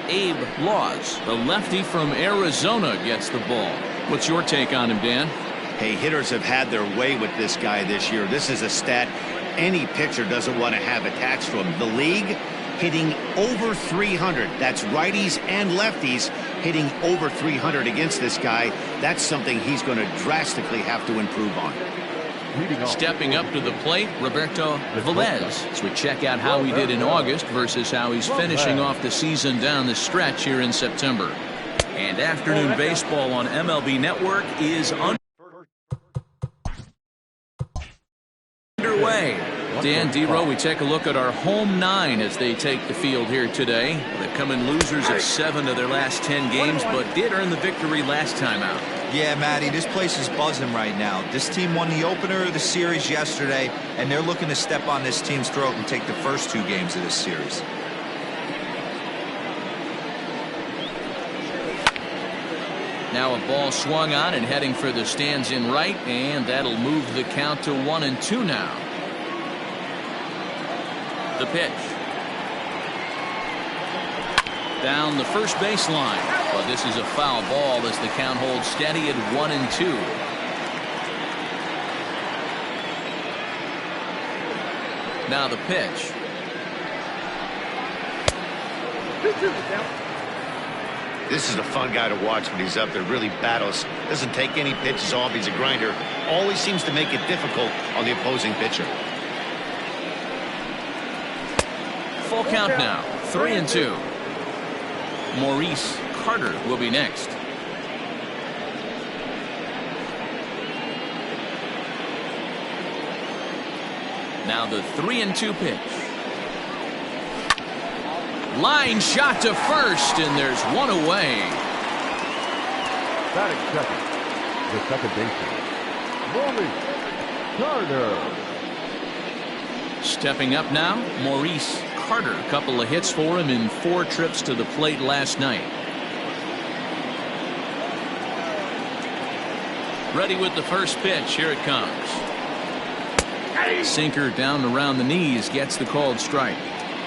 Abe Laws, the lefty from Arizona, gets the ball. What's your take on him, Dan? Hey, hitters have had their way with this guy this year. This is a stat any pitcher doesn't want to have attached to him. The league hitting over 300. That's righties and lefties hitting over 300 against this guy. That's something he's going to drastically have to improve on. Stepping up to the plate, Roberto Velez, as we check out how he did in August versus how he's finishing off the season down the stretch here in September. And afternoon baseball on MLB Network is underway. Dan Dero, we take a look at our home 9 as they take the field here today. They've come in losers of 7 of their last 10 games, but did earn the victory last time out. Yeah, Matty, this place is buzzing right now. This team won the opener of the series yesterday, and they're looking to step on this team's throat and take the first 2 games of this series. Now a ball swung on and heading for the stands in right, and that'll move the count to 1-2 now. The pitch. Down the first baseline. But this is a foul ball as the count holds steady at 1-2. Now the pitch. This is a fun guy to watch when he's up there. Really battles. Doesn't take any pitches off. He's a grinder. Always seems to make it difficult on the opposing pitcher. Full count now. 3-2. Maurice Carter will be next. Now the 3-2 pitch. Line shot to first, and there's one away. Batting second, the second baseman, Maurice Carter. Stepping up now, Maurice Carter. A couple of hits for him in 4 trips to the plate last night. Ready with the first pitch. Here it comes. Sinker down around the knees, gets the called strike.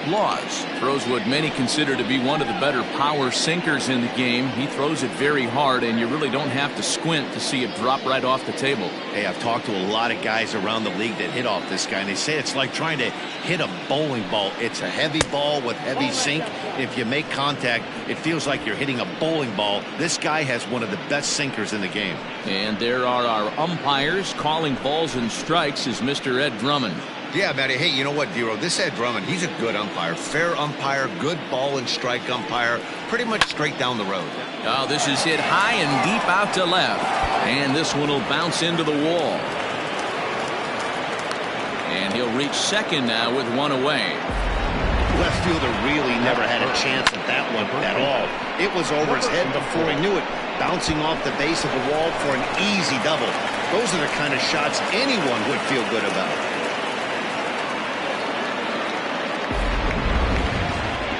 Laws throws what many consider to be one of the better power sinkers in the game. He throws it very hard, and you really don't have to squint to see it drop right off the table. Hey, I've talked to a lot of guys around the league that hit off this guy, and they say it's like trying to hit a bowling ball. It's a heavy ball with heavy sink. If you make contact, it feels like you're hitting a bowling ball. This guy has one of the best sinkers in the game. And there are our umpires calling balls and strikes is Mr. Ed Drummond. Yeah, Matty. Hey, you know what, Dero? This Ed Drummond, he's a good umpire. Fair umpire, good ball and strike umpire. Pretty much straight down the road. Oh, this is hit high and deep out to left. And this one will bounce into the wall. And he'll reach second now with one away. Left fielder really never had a chance at that one at all. It was over his head before he knew it. Bouncing off the base of the wall for an easy double. Those are the kind of shots anyone would feel good about.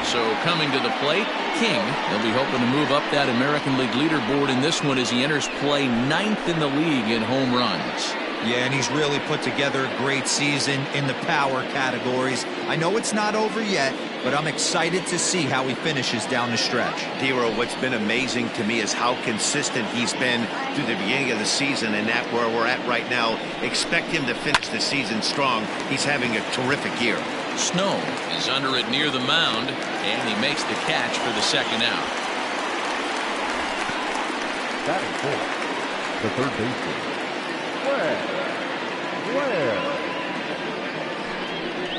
So coming to the plate, King. He'll be hoping to move up that American League leaderboard in this one as he enters play 9th in the league in home runs. Yeah, and he's really put together a great season in the power categories. I know it's not over yet, but I'm excited to see how he finishes down the stretch. Dero, what's been amazing to me is how consistent he's been through the beginning of the season, and that where we're at right now. Expect him to finish the season strong. He's having a terrific year. Snow is under it near the mound, and he makes the catch for the second out. Batting fourth, the third baseman, Blair.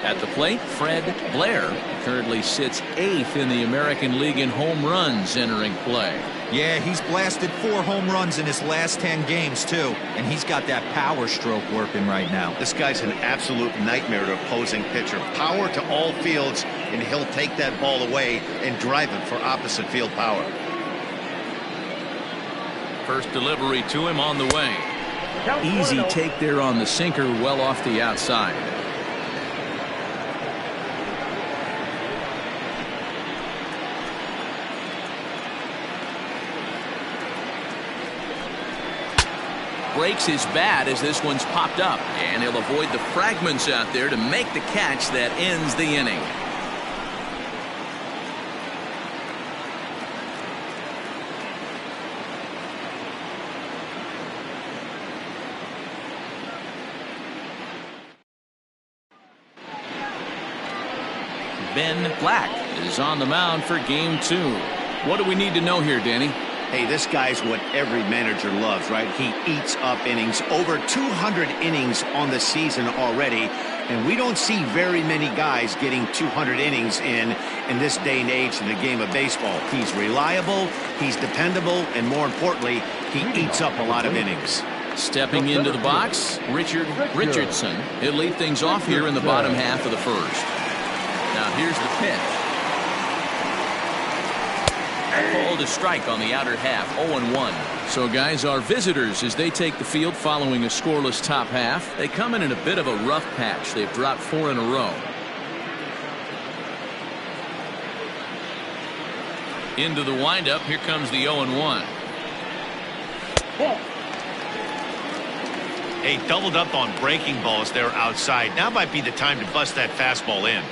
At the plate, Fred Blair currently sits 8th in the American League in home runs entering play. Yeah, he's blasted 4 home runs in his last 10 games, too. And he's got that power stroke working right now. This guy's an absolute nightmare to opposing pitcher. Power to all fields, and he'll take that ball away and drive it for opposite field power. First delivery to him on the way. Easy take there on the sinker, well off the outside. Breaks his bat as this one's popped up, and he'll avoid the fragments out there to make the catch that ends the inning. Ben Black is on the mound for game 2. What do we need to know here, Danny? Hey, this guy's what every manager loves, right? He eats up innings. Over 200 innings on the season already. And we don't see very many guys getting 200 innings in this day and age in the game of baseball. He's reliable, he's dependable, and more importantly, he eats up a lot of innings. Stepping into the box, Richard Richardson. He'll lead things off here in the bottom half of the first. Now here's the pitch. Called a strike on the outer half, 0-1. So guys, our visitors, as they take the field following a scoreless top half, they come in a bit of a rough patch. They've dropped 4 in a row. Into the windup, here comes the 0-1. Hey, doubled up on breaking balls there outside. Now might be the time to bust that fastball in.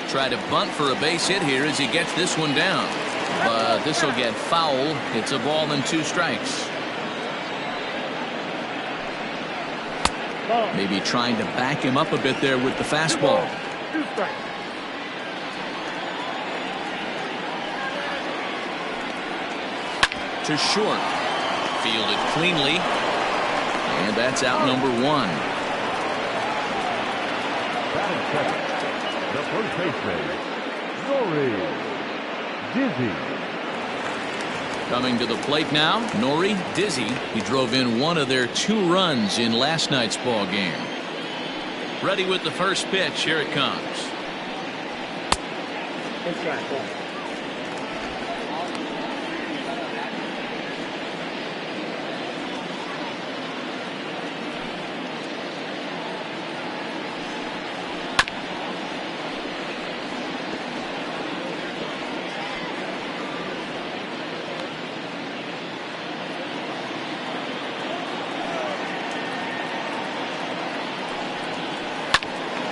Try to bunt for a base hit here as he gets this one down. But this will get foul. It's a ball and 2 strikes. Maybe trying to back him up a bit there with the fastball. To short. Fielded cleanly. And that's out number 1. The first baseman, Nori Dizzy. Coming to the plate now, Nori Dizzy. He drove in one of their 2 runs in last night's ball game. Ready with the first pitch. Here it comes.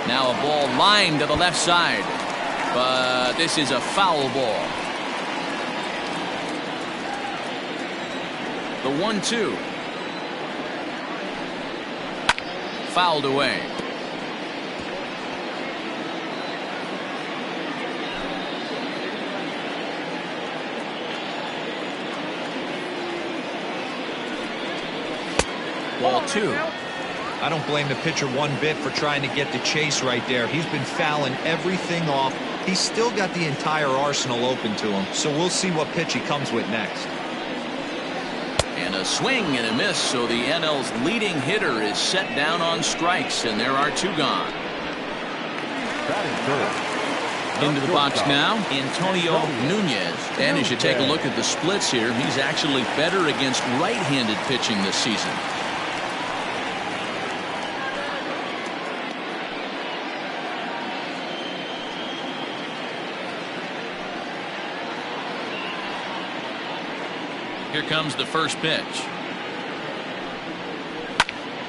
Now a ball lined to the left side, but this is a foul ball. The 1-2. Fouled away. Ball 2. I don't blame the pitcher one bit for trying to get the chase right there. He's been fouling everything off. He's still got the entire arsenal open to him, so we'll see what pitch he comes with next. And a swing and a miss, so the NL's leading hitter is set down on strikes, and there are 2 gone. Into the box now, Antonio Nunez. And as you take a look at the splits here, he's actually better against right-handed pitching this season. Here comes the first pitch.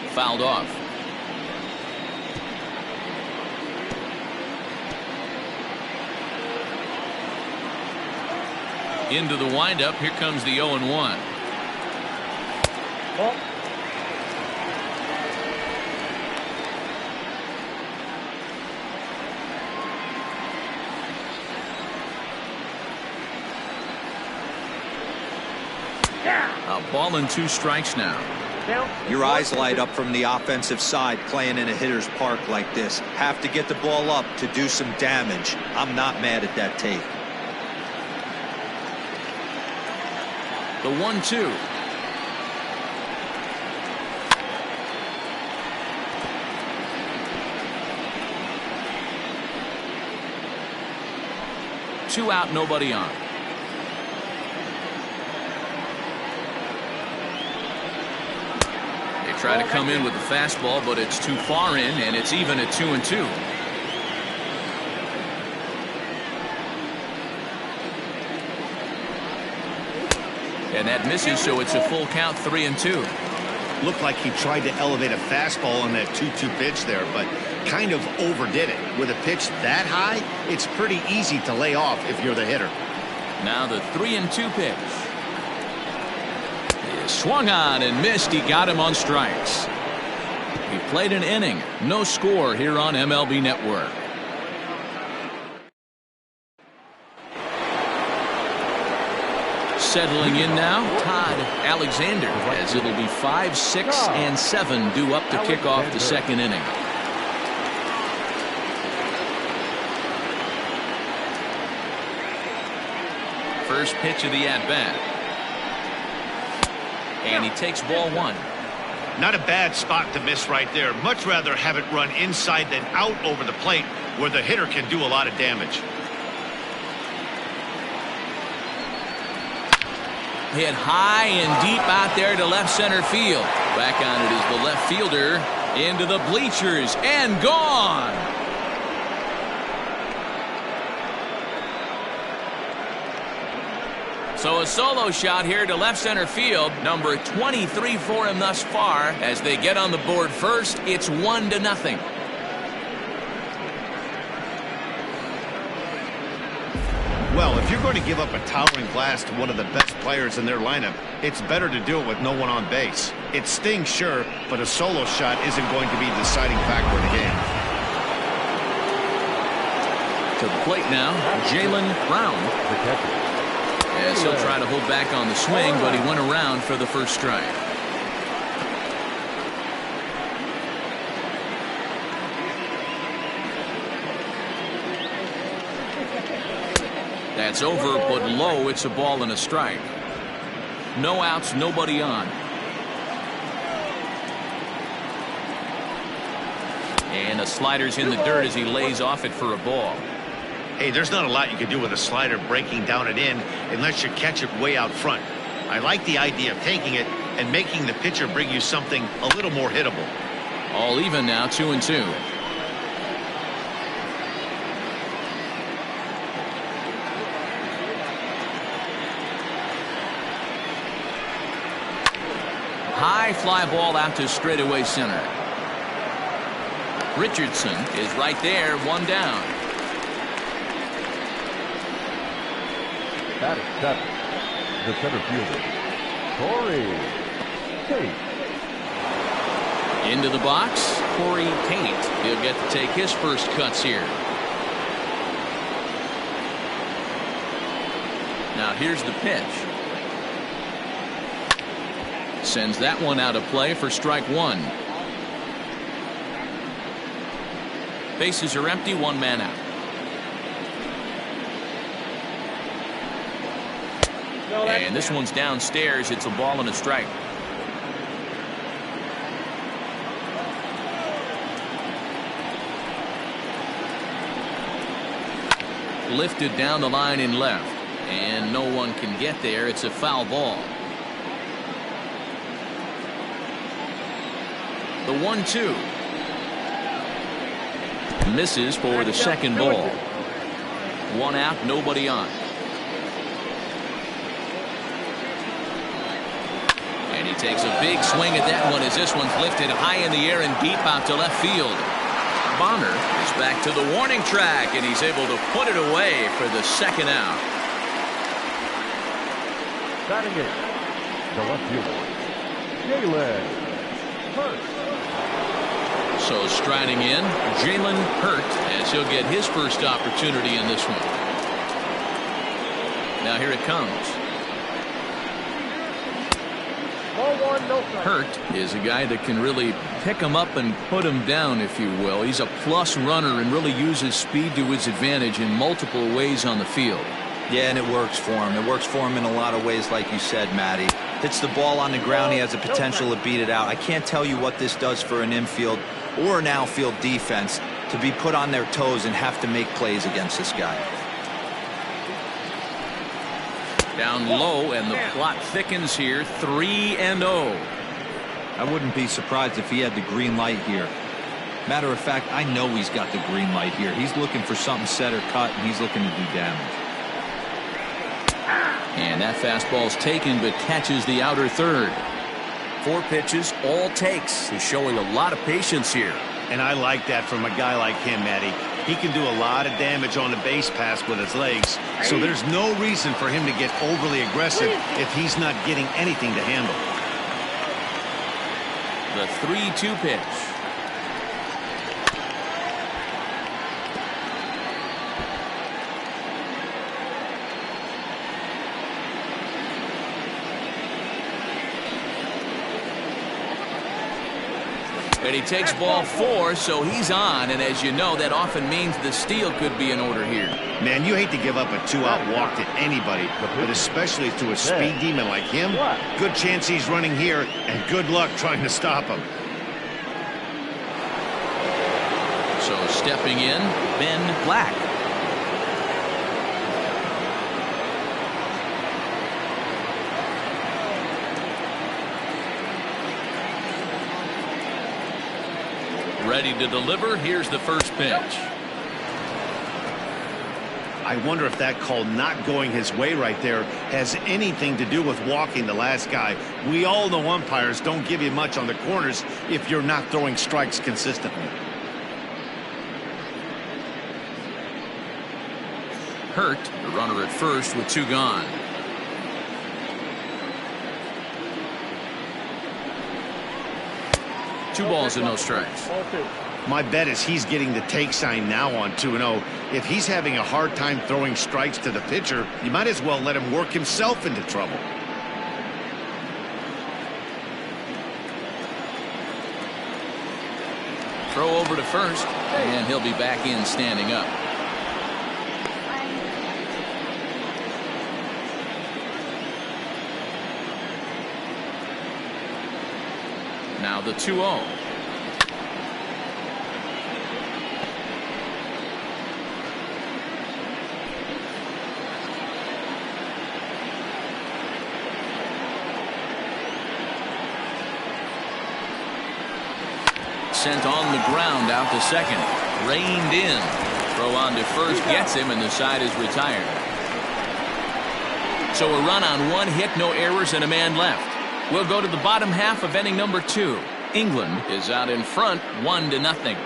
Fouled off. Into the windup. Here comes the 0-1. A ball and 2 strikes now. Your eyes light up from the offensive side playing in a hitter's park like this. Have to get the ball up to do some damage. I'm not mad at that take. The 1-2. Two out, nobody on. They try to come in with the fastball, but it's too far in, and it's even at 2-2. And that misses, so it's a full count, 3-2. Looked like he tried to elevate a fastball on that 2-2 pitch there, but kind of overdid it. With a pitch that high, it's pretty easy to lay off if you're the hitter. Now the 3-2 pitch. He swung on and missed. He got him on strikes. He played an inning. No score here on MLB Network. Settling in now, Todd Alexander, as it'll be 5, 6, and 7 due up to kick off the second inning. First pitch of the at-bat. And he takes ball 1. Not a bad spot to miss right there. Much rather have it run inside than out over the plate where the hitter can do a lot of damage. Hit high and deep out there to left center field. Back on it is the left fielder into the bleachers and gone. So a solo shot here to left center field. Number 23 for him thus far. As they get on the board first, it's 1-0. Well, if you're going to give up a towering blast to one of the best players in their lineup, it's better to do it with no one on base. It stings, sure, but a solo shot isn't going to be the deciding factor in the game. To the plate now, Jaylen Brown. The catcher. As he'll try to hold back on the swing, but he went around for the first strike. That's over, but low. It's a ball and a strike. No outs, nobody on. And the slider's in the dirt as he lays off it for a ball. Hey, there's not a lot you can do with a slider breaking down and in unless you catch it way out front. I like the idea of taking it and making the pitcher bring you something a little more hittable. All even now, 2-2. High fly ball out to straightaway center. Richardson is right there, 1 down. That is 7. The center fielder, Corey Tate. Into the box, Corey Tate. He'll get to take his first cuts here. Now here's the pitch. Sends that one out of play for strike 1. Bases are empty, 1 man out. And this one's downstairs. It's a ball and a strike. Lifted down the line in left. And no one can get there. It's a foul ball. The 1-2. Misses for the second ball. 1 out, nobody on. And he takes a big swing at that one as this one's lifted high in the air and deep out to left field. Bonner is back to the warning track, and he's able to put it away for the second out. Batting in, the left fielder, Jalen Hurt. So striding in, Jalen Hurt, as he'll get his first opportunity in this one. Now here it comes. Hurt is a guy that can really pick him up and put him down, if you will. He's a plus runner and really uses speed to his advantage in multiple ways on the field. Yeah, and it works for him. It works for him in a lot of ways, like you said, Matty. Hits the ball on the ground, he has the potential to beat it out. I can't tell you what this does for an infield or an outfield defense to be put on their toes and have to make plays against this guy. Down low, and the plot thickens here, 3-0. I wouldn't be surprised if he had the green light here. Matter of fact, I know he's got the green light here. He's looking for something set or cut, and he's looking to do damage. And that fastball's taken, but catches the outer third. 4 pitches, all takes. He's showing a lot of patience here. And I like that from a guy like him, Matty. He can do a lot of damage on the base pass with his legs, so there's no reason for him to get overly aggressive if he's not getting anything to handle. The 3-2 pitch. And he takes ball 4, so he's on. And as you know, that often means the steal could be in order here. Man, you hate to give up a 2-out walk to anybody, but especially to a speed demon like him. Good chance he's running here, and good luck trying to stop him. So stepping in, Ben Black. Ready to deliver. Here's the first pitch. I wonder if that call not going his way right there has anything to do with walking the last guy. We all know umpires don't give you much on the corners if you're not throwing strikes consistently. Hurt, the runner at first with 2 gone. Two balls and no strikes. My bet is he's getting the take sign now on 2-0. If he's having a hard time throwing strikes to the pitcher, you might as well let him work himself into trouble. Throw over to first, and he'll be back in standing up. Now the 2-0. Sent on the ground out to second. Reined in. Throw on to first gets him, and the side is retired. So a run on 1 hit, no errors, and a man left. We'll go to the bottom half of inning number 2. England is out in front 1-0.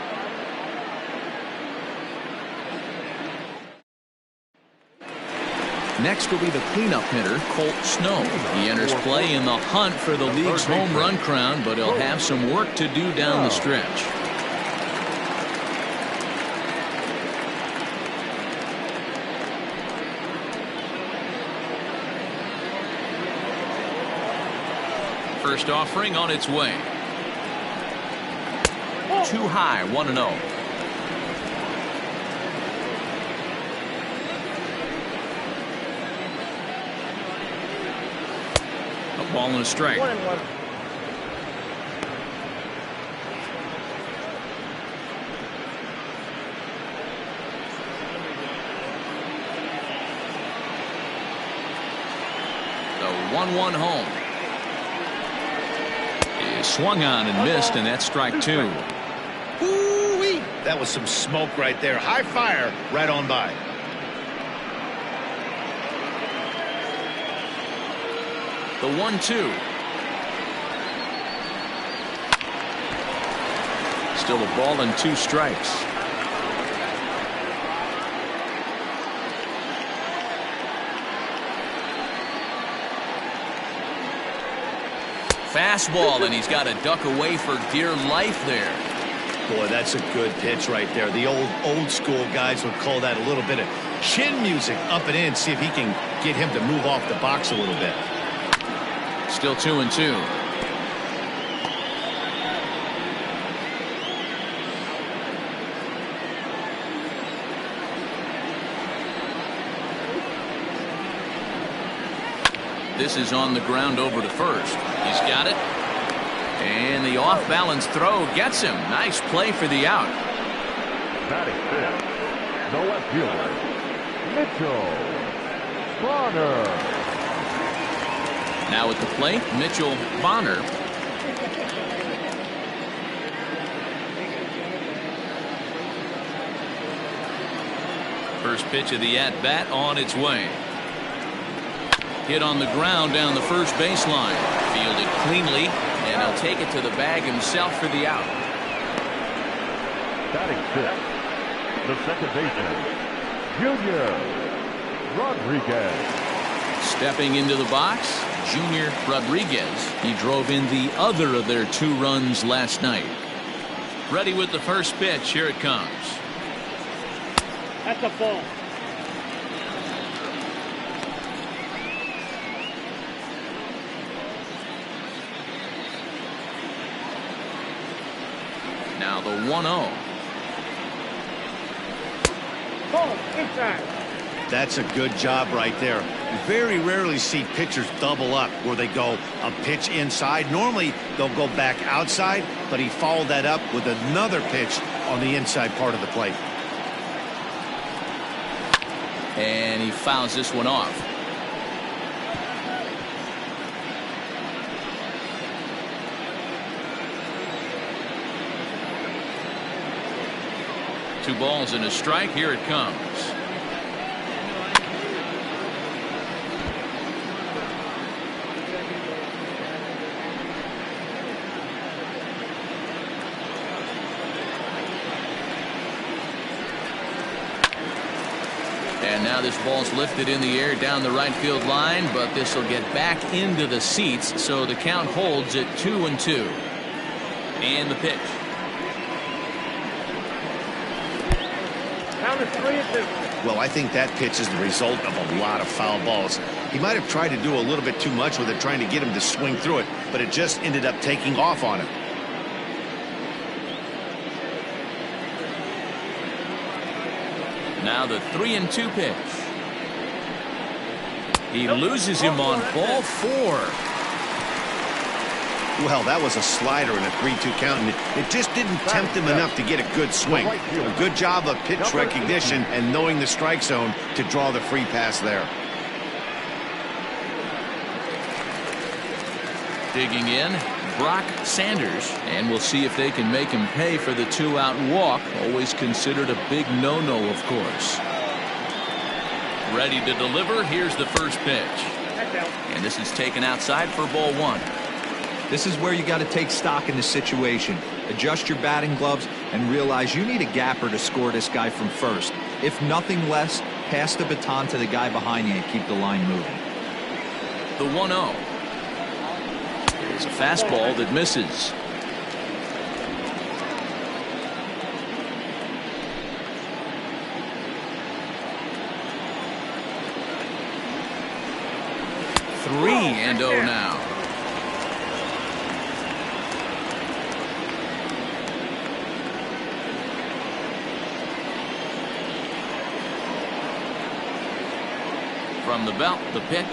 Next will be the cleanup hitter, Colt Snow. He enters play in the hunt for the league's home run crown, but he'll have some work to do down the stretch. First offering on its way. Too high, 1-0. A ball and a strike. 1-1. The 1-1 home. Swung on and missed, and that's strike 2. Ooh-wee. That was some smoke right there. High fire right on by. The 1-2. Still a ball and 2 strikes. Fastball, and he's got to duck away for dear life there. Boy, that's a good pitch right there. The old school guys would call that a little bit of chin music up and in. See if he can get him to move off the box a little bit. Still 2-2. This is on the ground over to first. He's got it. And the off-balance throw gets him. Nice play for the out. Batting fifth, the left fielder, Mitchell Bonner. Now at the plate, Mitchell Bonner. First pitch of the at-bat on its way. Hit on the ground down the first baseline. Fielded cleanly, and he'll take it to the bag himself for the out. Batting fifth, The second baseman, Junior Rodriguez. Stepping into the box, Junior Rodriguez. He drove in the other of their 2 runs last night. Ready with the first pitch. Here it comes. That's a ball. Now the 1-0. Ball inside. That's a good job right there. You very rarely see pitchers double up where they go a pitch inside. Normally they'll go back outside, but he followed that up with another pitch on the inside part of the plate. And he fouls this one off. Two balls and a strike. Here it comes. And now this ball's lifted in the air down the right field line, but this will get back into the seats, so the count holds at 2-2. And the pitch. Down to 3-2. Well, I think that pitch is the result of a lot of foul balls. He might have tried to do a little bit too much with it, trying to get him to swing through it, but it just ended up taking off on him. Now the 3-2 pitch. He loses him on ball 4. Well, that was a slider in a 3-2 count, and it just didn't tempt him enough to get a good swing. A good job of pitch recognition and knowing the strike zone to draw the free pass there. Digging in, Brock Sanders, and we'll see if they can make him pay for the 2-out walk. Always considered a big no-no, of course. Ready to deliver. Here's the first pitch. And this is taken outside for ball 1. This is where you got to take stock in the situation. Adjust your batting gloves and realize you need a gapper to score this guy from first. If nothing less, pass the baton to the guy behind you and keep the line moving. The 1-0. It's a fastball that misses. Three and 0 now. From the belt, the pitch.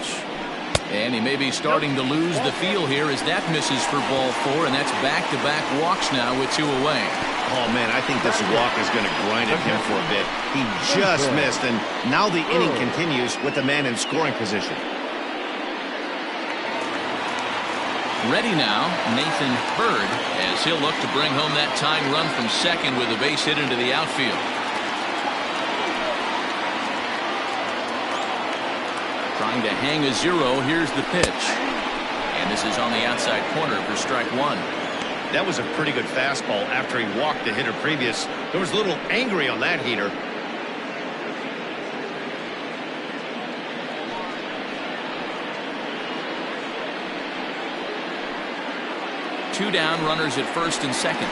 And he may be starting to lose the feel here as that misses for ball 4, and that's back-to-back walks now with 2 away. Oh, man, I think this walk is going to grind at him for a bit. He just missed, and now the inning continues with the man in scoring position. Ready now, Nathan Bird, as he'll look to bring home that tying run from second with a base hit into the outfield. Trying to hang a 0. Here's the pitch. And this is on the outside corner for strike 1. That was a pretty good fastball after he walked the hitter previous. There was a little angry on that heater. Two down, runners at first and second.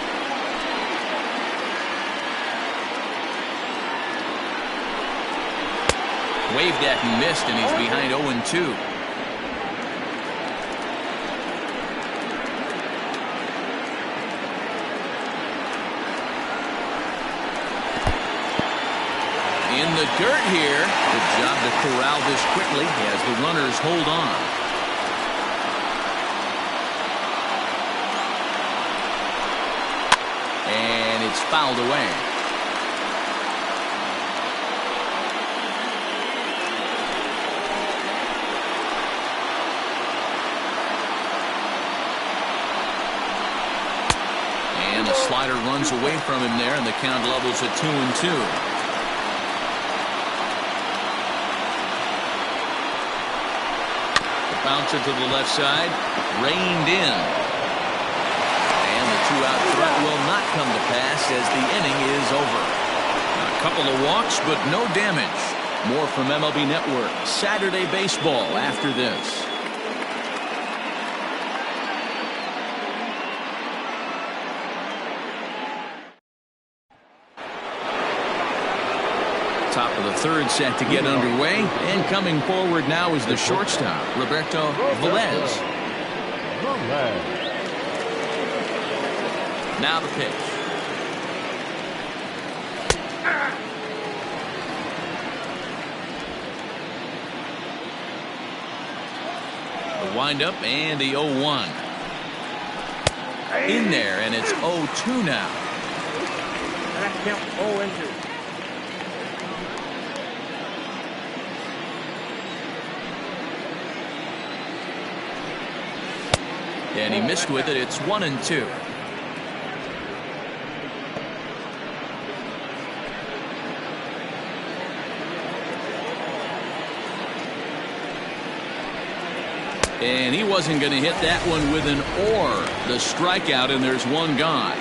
Waved at and missed, and he's behind 0-2. In the dirt here. Good job to corral this quickly as the runners hold on. And it's fouled away. And the slider runs away from him there, and the count levels at 2-2. Bouncer to the left side, reined in. And the 2-out threat will not come to pass as the inning is over. A Couple of walks, but no damage. More from MLB Network Saturday Baseball after this. Top of the third set to get underway, and coming forward now is the shortstop, Roberto Velez. Now the pitch. The windup and the 0-1. In there, and it's 0-2 now. That counts 0-2. And he missed with it. It's 1-2. And he wasn't going to hit that one with an or. The strikeout, and there's one gone.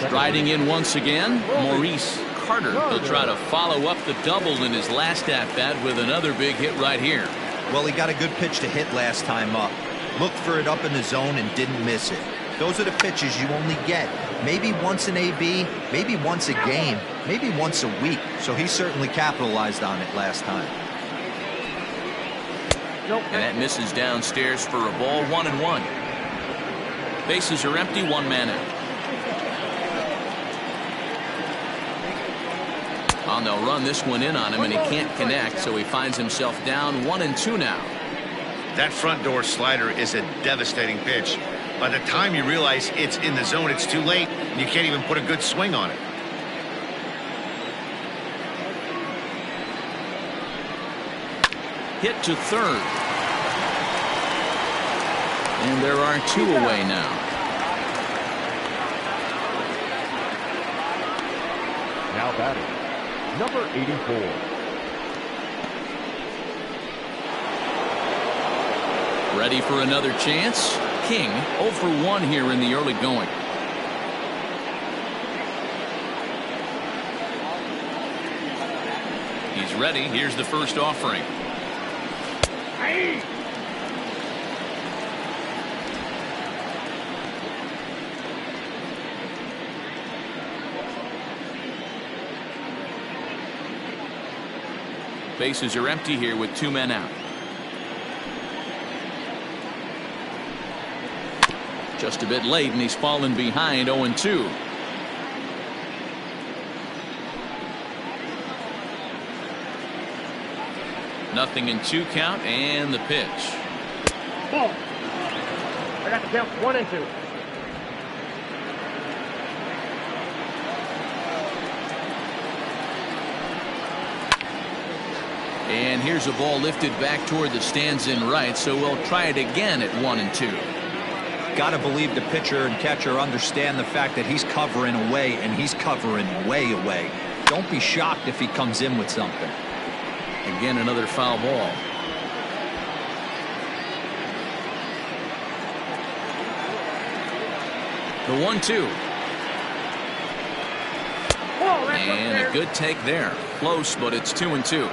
Striding in once again, Maurice Carter. He'll try to follow up the double in his last at-bat with another big hit right here. Well, he got a good pitch to hit last time up. Looked for it up in the zone and didn't miss it. Those are the pitches you only get. Maybe once an AB, maybe once a game, maybe once a week. So he certainly capitalized on it last time. And that misses downstairs for a ball. 1-1. Bases are empty. One man out. And they'll run this one in on him, and he can't connect, so he finds himself down 1-2 now. That front door slider is a devastating pitch. By the time you realize it's in the zone, it's too late. You can't even put a good swing on it. Hit to third. And there are two away now. Now batting, number 84. Ready for another chance? King 0 for 1 here in the early going. He's ready. Here's the first offering. Bases are empty here with two men out. Just a bit late, and he's fallen behind 0-2. Nothing in 2 count, and the pitch. Ball. I got the count 1-2. And here's a ball lifted back toward the stands in right, so we'll try it again at 1-2. Got to believe the pitcher and catcher understand the fact that he's covering away, and he's covering way away. Don't be shocked if he comes in with something. Again, another foul ball. The 1-2. And a good take there. Close, but it's 2-2.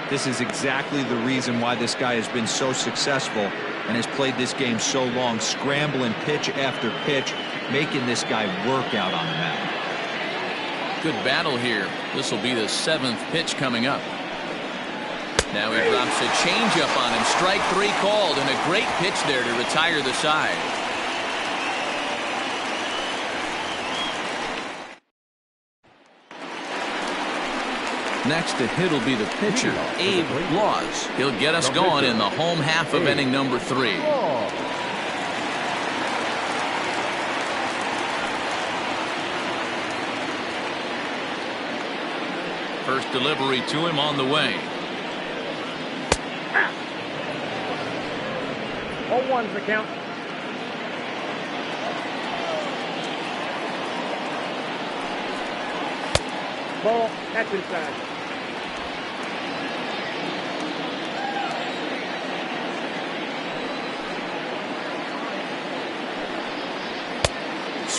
This is exactly the reason why this guy has been so successful and has played this game so long, scrambling pitch after pitch, making this guy work out on the mound. Good battle here. This will be the 7th pitch coming up. Now he drops a changeup on him. Strike 3 called, and a great pitch there to retire the side. Next to hit will be the pitcher, Abe Laws. He'll get us going in the home half of inning number 3. First delivery to him on the way. 0-1's the count. Ball. That's inside.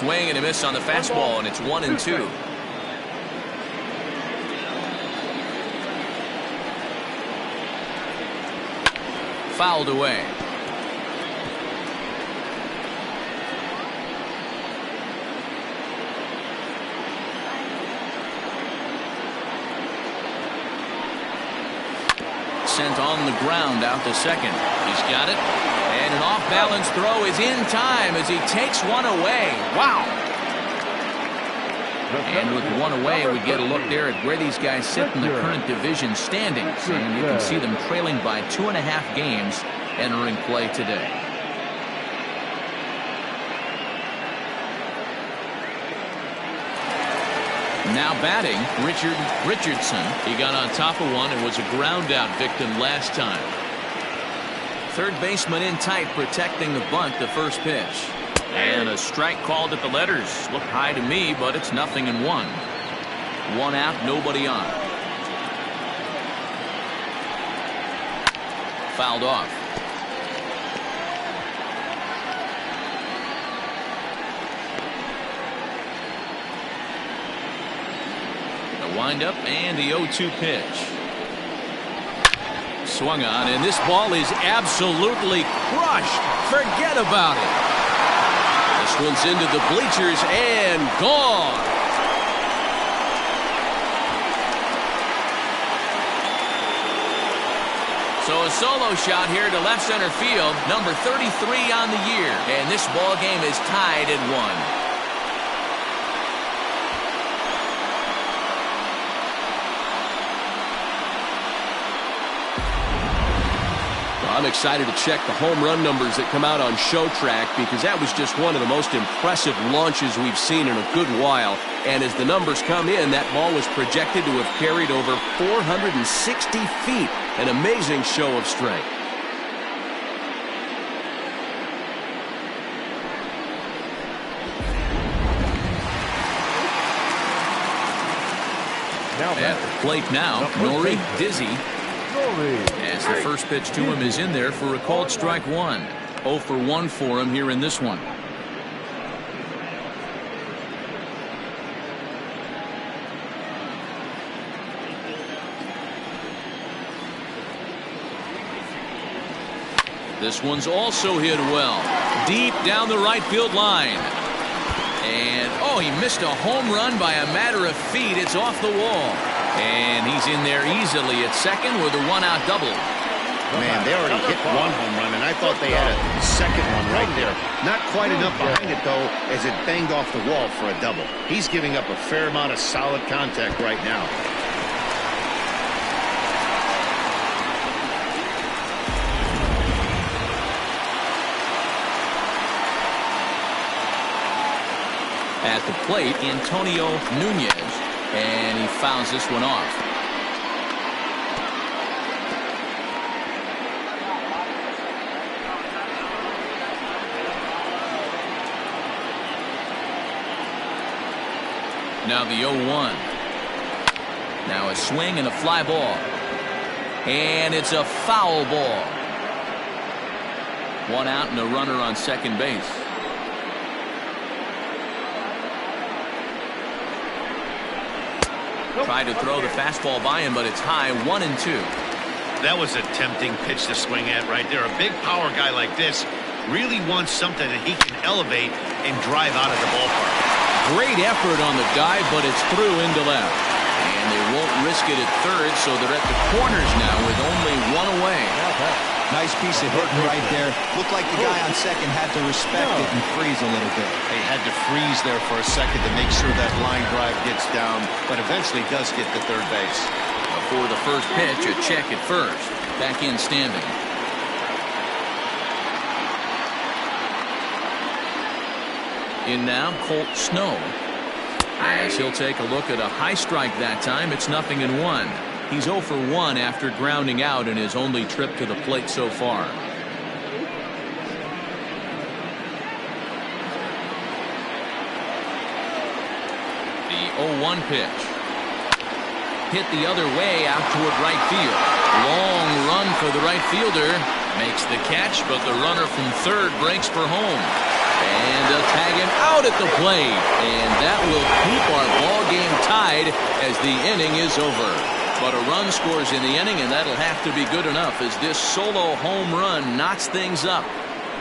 swing and a miss on the fastball, and it's 1-2. Fouled away. Sent on the ground out to second. He's got it. And an off-balance throw is in time as he takes one away. Wow. And with one away, we get a look there at where these guys sit in the current division standings. And you can see them trailing by 2.5 games entering play today. Now batting, Richardson. He got on top of one and was a ground out victim last time. Third baseman in tight, protecting the bunt, the first pitch. And a strike called at the letters. Looked high to me, but it's 0-1. One out, nobody on. Fouled off. The windup and the 0-2 pitch. Swung on, and this ball is absolutely crushed. Forget about it. This one's into the bleachers and gone. So a solo shot here to left center field, number 33 on the year, and this ball game is tied at 1. I'm excited to check the home run numbers that come out on Showtrack, because that was just one of the most impressive launches we've seen in a good while. And as the numbers come in, that ball was projected to have carried over 460 feet. An amazing show of strength. At the plate now, Nori Dizzy. As the first pitch to him is in there for a called strike one. 0 for 1 for him here in this one. This one's also hit well. Deep down the right field line. And, oh, he missed a home run by a matter of feet. It's off the wall. And he's in there easily at second with a one-out double. Man, they already hit one home run, and I thought they had a second one right there. Not quite enough behind it, though, as it banged off the wall for a double. He's giving up a fair amount of solid contact right now. At the plate, Antonio Nunez, and he fouls this one off. Now the 0-1. Now a swing and a fly ball. And it's a foul ball. One out and a runner on second base. Tried to throw the fastball by him, but it's high, 1-2. That was a tempting pitch to swing at right there. A big power guy like this really wants something that he can elevate and drive out of the ballpark. Great effort on the dive, but it's through into left. And they won't risk it at third, so they're at the corners now with only one away. Nice piece of hitting right there. Looked like the guy on second had to respect it and freeze a little bit. They had to freeze there for a second to make sure that line drive gets down, but eventually does get to third base. Before the first pitch, a check at first. Back in standing. In now, Colt Snow. As he'll take a look at a high strike that time, it's 0-1. He's 0 for 1 after grounding out in his only trip to the plate so far. The 0-1 pitch. Hit the other way out toward right field. Long run for the right fielder. Makes the catch, but the runner from third breaks for home. And they'll tag him out at the plate. And that will keep our ball game tied as the inning is over. But a run scores in the inning, and that'll have to be good enough as this solo home run knocks things up.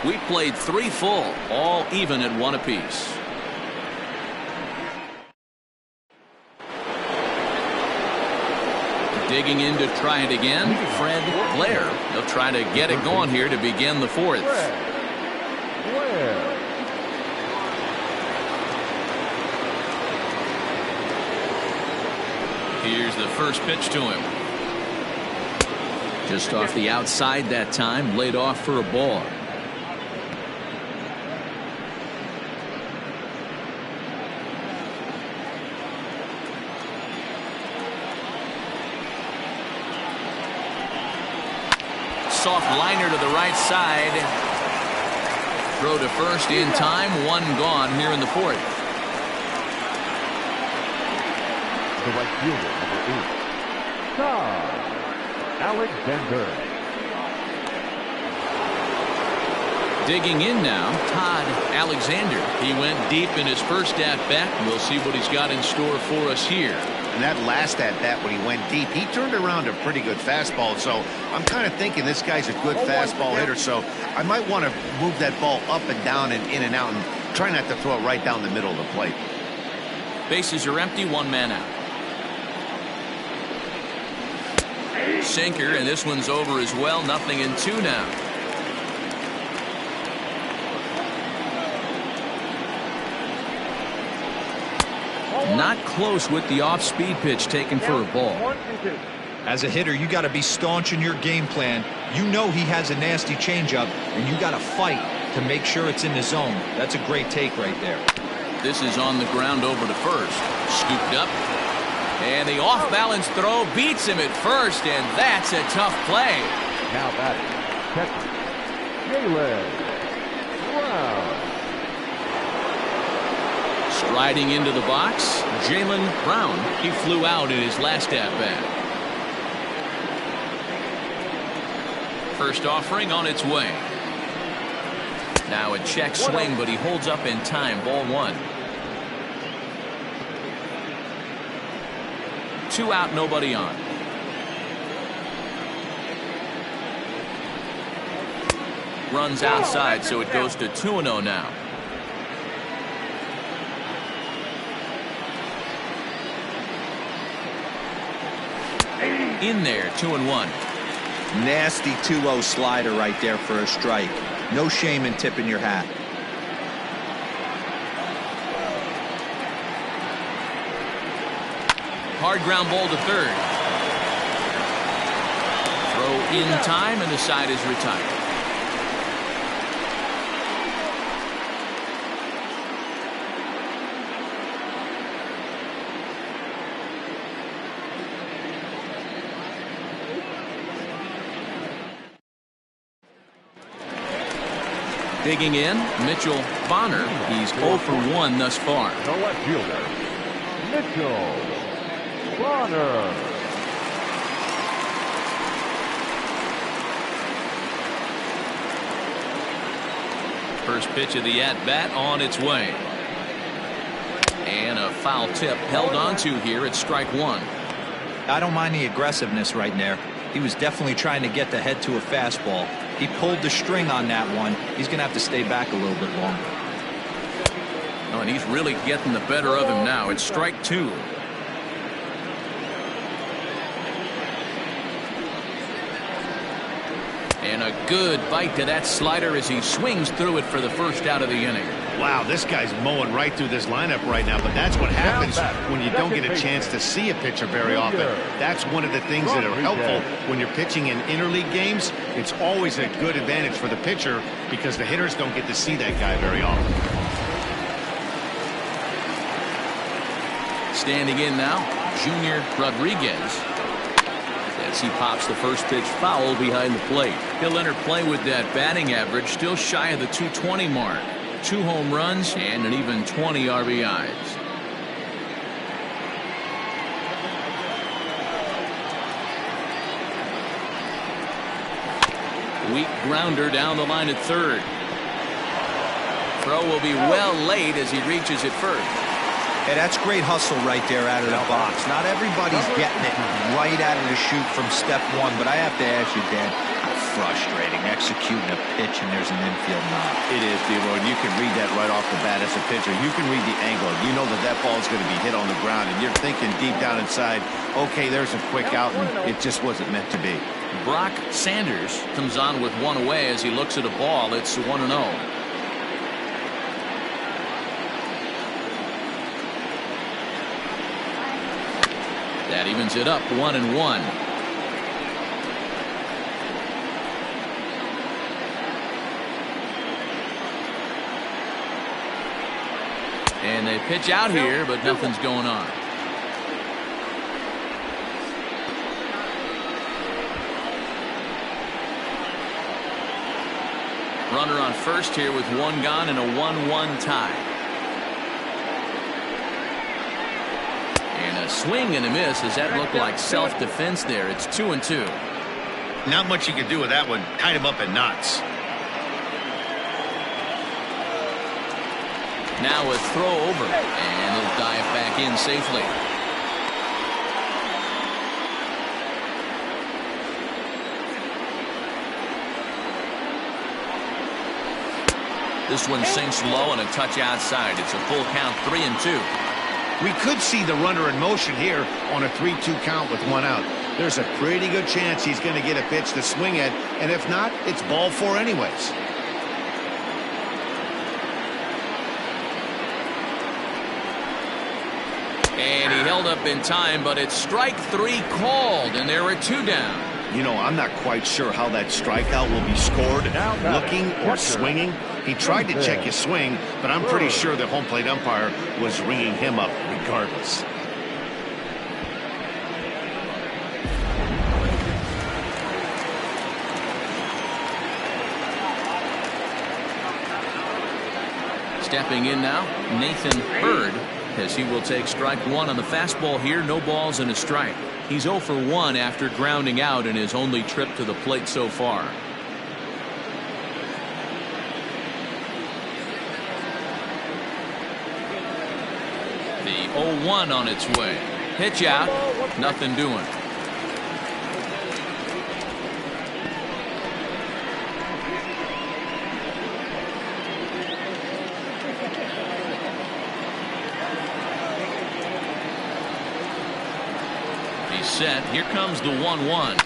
We played 3 full, all even at 1 apiece. Digging in to try it again, Fred Blair. They'll try to get it going here to begin the 4th. Here's the first pitch to him. Just off the outside that time, laid off for a ball. Soft liner to the right side. Throw to first in time. 1 gone here in the 4th. The right fielder, number 8, Todd Alexander. Digging in now, Todd Alexander. He went deep in his first at-bat. We'll see what he's got in store for us here. And that last at-bat when he went deep, he turned around a pretty good fastball. So I'm kind of thinking this guy's a good fastball hitter. So I might want to move that ball up and down and in and out and try not to throw it right down the middle of the plate. Bases are empty, 1 man out. Sinker, and this one's over as well. 0-2 now. Not close with the off-speed pitch taken for a ball. As a hitter, you got to be staunch in your game plan. You know he has a nasty changeup, and you got to fight to make sure it's in the zone. That's a great take right there. This is on the ground over to first. Scooped up. And the off-balance throw beats him at first, and that's a tough play. Now batting, catcher, Jaylen Brown. Striding into the box, Jaylen Brown. He flew out in his last at-bat. First offering on its way. Now a check swing, but he holds up in time. Ball 1. 2 out, nobody on. Runs outside, so it goes to 2-0 now. In there, 2-1. Nasty 2-0 slider right there for a strike. No shame in tipping your hat. Hard ground ball to third. Throw in time, and the side is retired. Digging in, Mitchell Bonner. He's 0 for 1 thus far. The left fielder, Mitchell Bonner. First pitch of the at-bat on its way. And a foul tip held onto here at strike 1. I don't mind the aggressiveness right there. He was definitely trying to get the head to a fastball. He pulled the string on that one. He's going to have to stay back a little bit longer. Oh, and he's really getting the better of him now. It's strike 2. And a good bite to that slider as he swings through it for the first out of the inning. Wow, this guy's mowing right through this lineup right now, but that's what happens when you don't get a chance to see a pitcher very often. That's one of the things that are helpful when you're pitching in interleague games. It's always a good advantage for the pitcher because the hitters don't get to see that guy very often. Standing in now, Junior Rodriguez. As he pops the first pitch foul behind the plate. He'll enter play with that batting average still shy of the 220 mark. 2 home runs and an even 20 RBIs. Weak grounder down the line at third. throw will be well late as he reaches it first. Hey, that's great hustle right there out of the box. Not everybody's getting it right out of the chute from step one, but I have to ask you, Dan, how frustrating executing a pitch and there's an infield knock. It is, D-Roy. You can read that right off the bat as a pitcher. You can read the angle. You know that that ball is going to be hit on the ground, and you're thinking deep down inside, okay, there's a quick out, and it just wasn't meant to be. Brock Sanders comes on with one away as he looks at a ball. It's 1-0. That evens it up 1-1. And they pitch out here, but nothing's going on. Runner on first here with one gone and a 1-1 tie. And a swing and a miss. Does that look like self-defense there? It's 2-2. Not much you can do with that one. Tied him up in knots. Now a throw over, and he'll dive back in safely. This one sinks low and a touch outside. It's a full count, 3-2. We could see the runner in motion here on a 3-2 count with one out. There's a pretty good chance he's going to get a pitch to swing at, and if not, it's ball four anyways. And he held up in time, but it's strike three called, and there are two down. You know, I'm not quite sure how that strikeout will be scored, looking or swinging. He tried to check his swing, but I'm pretty sure the home plate umpire was ringing him up regardless. Stepping in now, Nathan Hurd, as he will take strike one on the fastball here. No balls and a strike. He's 0 for 1 after grounding out in his only trip to the plate so far. The 0-1 on its way. Pitch out. Nothing doing. Set. Here comes the 1-1.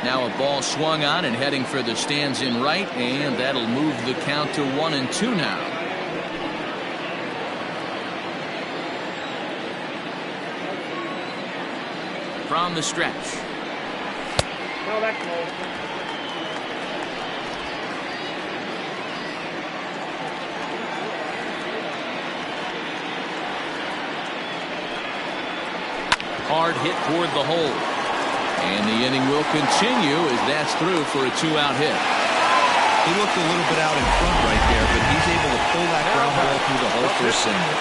Now a ball swung on and heading for the stands in right, and that'll move the count to 1-2 now. From the stretch. No, that's low. Hard hit toward the hole. And the inning will continue as that's through for a 2-out hit. He looked a little bit out in front right there, but he's able to pull that ground ball through the hole for a single.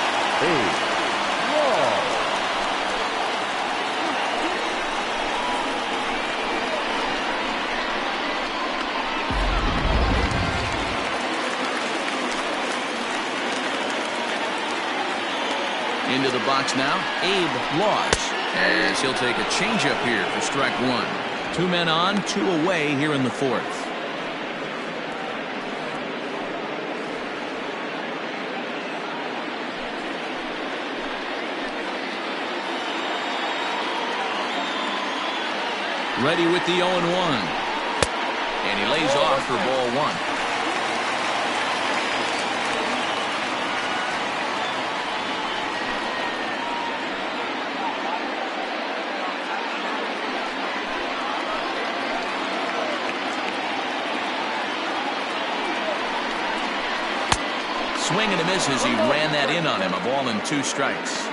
Into the box now, Abe Laws, as he'll take a changeup here for strike one. 2 men on, 2 away here in the fourth. Ready with the 0-1. And he lays off for ball one. Swing and a miss as he ran that in on him. A ball and 2 strikes.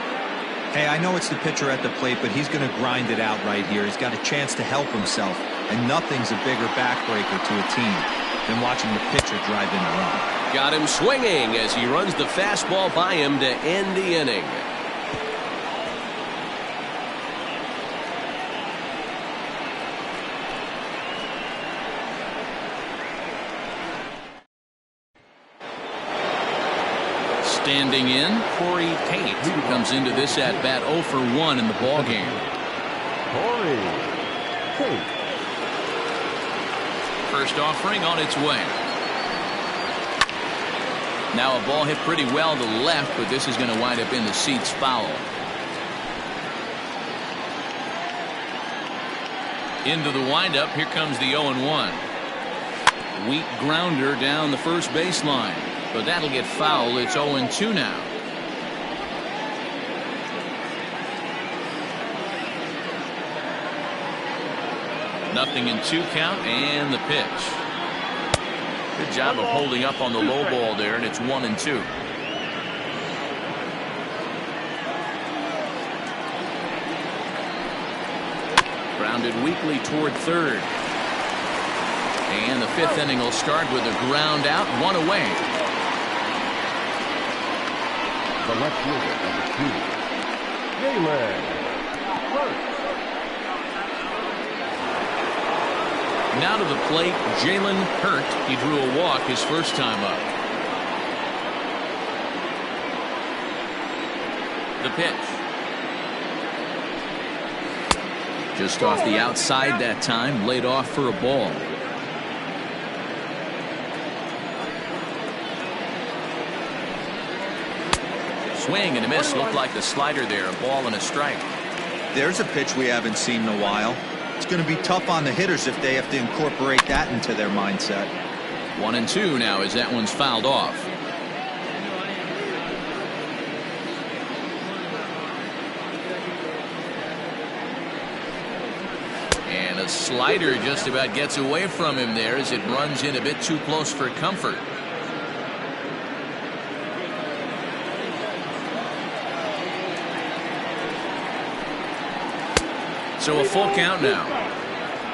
Hey, I know it's the pitcher at the plate, but he's going to grind it out right here. He's got a chance to help himself, and nothing's a bigger backbreaker to a team than watching the pitcher drive in a run. Got him swinging as he runs the fastball by him to end the inning. Standing in, Corey Tate comes into this at bat 0 for 1 in the ball game. Corey Tate. First offering on its way. Now a ball hit pretty well to the left, but this is going to wind up in the seats foul. Into the windup, here comes the 0-1. Weak grounder down the first baseline, but that'll get foul. It's 0-2 now. Nothing in 2 count, and the pitch. Good job of holding up on the low ball there, and it's 1-2. Grounded weakly toward third. And the 5th inning will start with a ground out, 1 away. The left fielder, number 2, Jalen Hurts. Now to the plate, Jalen Hurts. He drew a walk his first time up. The pitch. Just off the outside that time, laid off for a ball. Swing and a miss. Looked like the slider there. A ball and a strike. There's a pitch we haven't seen in a while. It's going to be tough on the hitters if they have to incorporate that into their mindset. 1-2 now as that one's fouled off. And a slider just about gets away from him there as it runs in a bit too close for comfort. So a full count now.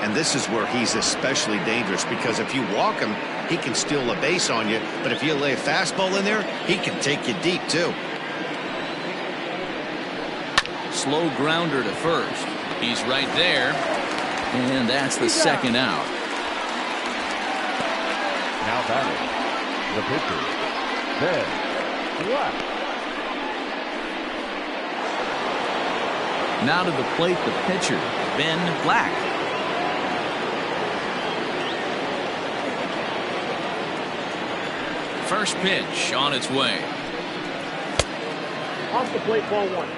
And this is where he's especially dangerous, because if you walk him, he can steal a base on you. But if you lay a fastball in there, he can take you deep too. Slow grounder to first. He's right there. And that's the second out. Now batting, the pitcher, Ben Black. Now to the plate, the pitcher, Ben Black. First pitch on its way. Off the plate, ball 1.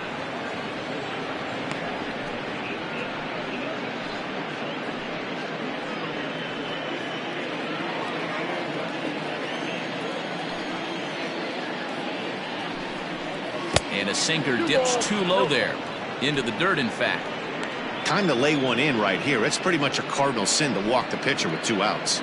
And a sinker dips too low there. Into the dirt, in fact. Time to lay one in right here. It's pretty much a cardinal sin to walk the pitcher with 2 outs.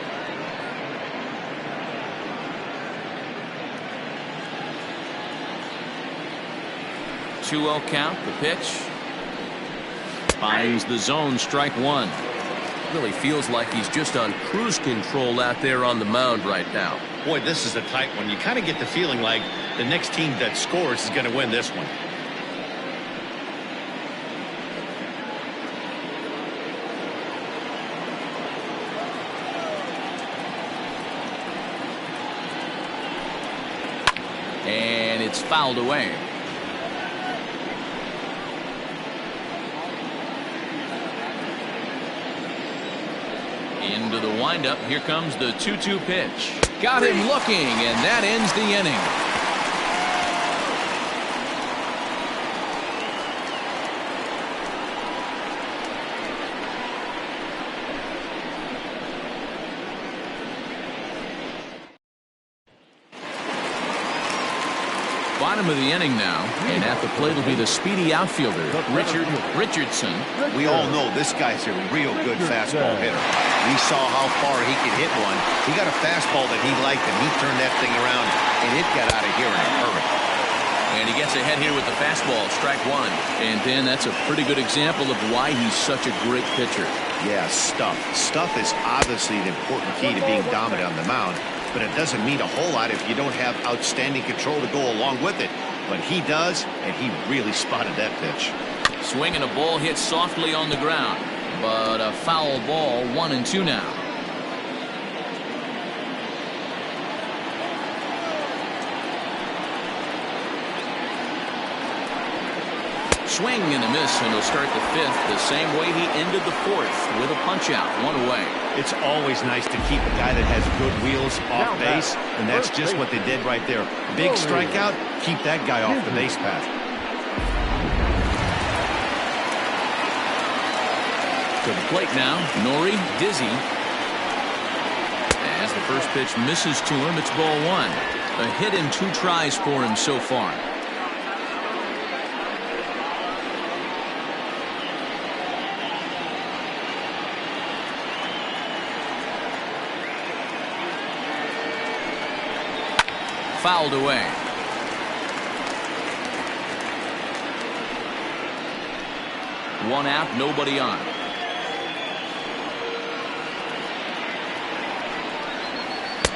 Two-0 count, the pitch. Finds the zone, strike 1. Really feels like he's just on cruise control out there on the mound right now. Boy, this is a tight one. You kind of get the feeling like the next team that scores is going to win this one. And it's fouled away. Into the windup. Here comes the 2-2 pitch. Got him looking, and that ends the inning. Bottom of the inning now, and at the plate will be the speedy outfielder, Richard Richardson. We all know this guy's a real good fastball hitter. We saw how far he could hit one. He got a fastball that he liked, and he turned that thing around, and it got out of here in a hurry. And he gets ahead here with the fastball, strike 1. And Ben, that's a pretty good example of why he's such a great pitcher. Yeah, stuff. Stuff is obviously an important key to being dominant on the mound, but it doesn't mean a whole lot if you don't have outstanding control to go along with it. But he does, and he really spotted that pitch. Swinging a ball hit softly on the ground, but a foul ball, 1-2 now. swing and a miss, and he'll start the fifth the same way he ended the fourth, with a punch out, one away. It's always nice to keep a guy that has good wheels off base, and that's just what they did right there. Big strikeout, keep that guy off the base path. To the plate now, Nori Dizzy. As the first pitch misses to him, it's ball one. A hit in 2 tries for him so far. Fouled away. One out, nobody on.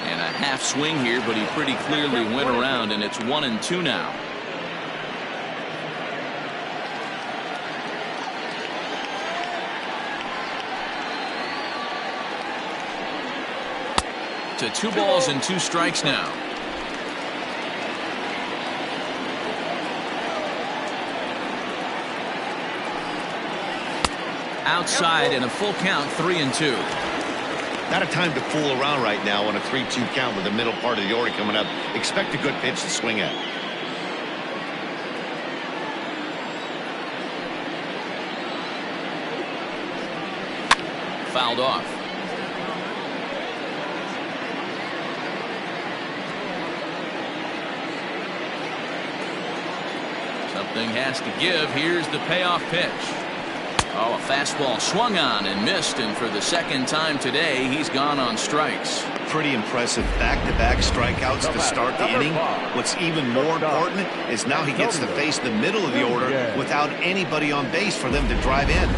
And a half swing here, but he pretty clearly went around, and it's 1-2 now. To 2 balls and 2 strikes now. Outside and a full count, 3-2. Not a time to fool around right now on a 3-2 count with the middle part of the order coming up. Expect a good pitch to swing at. Fouled off. Something has to give. Here's the payoff pitch. Oh, a fastball swung on and missed, and for the second time today, he's gone on strikes. Pretty impressive back-to-back strikeouts to start the inning. What's even more important is now he gets to face the middle of the order without anybody on base for them to drive in.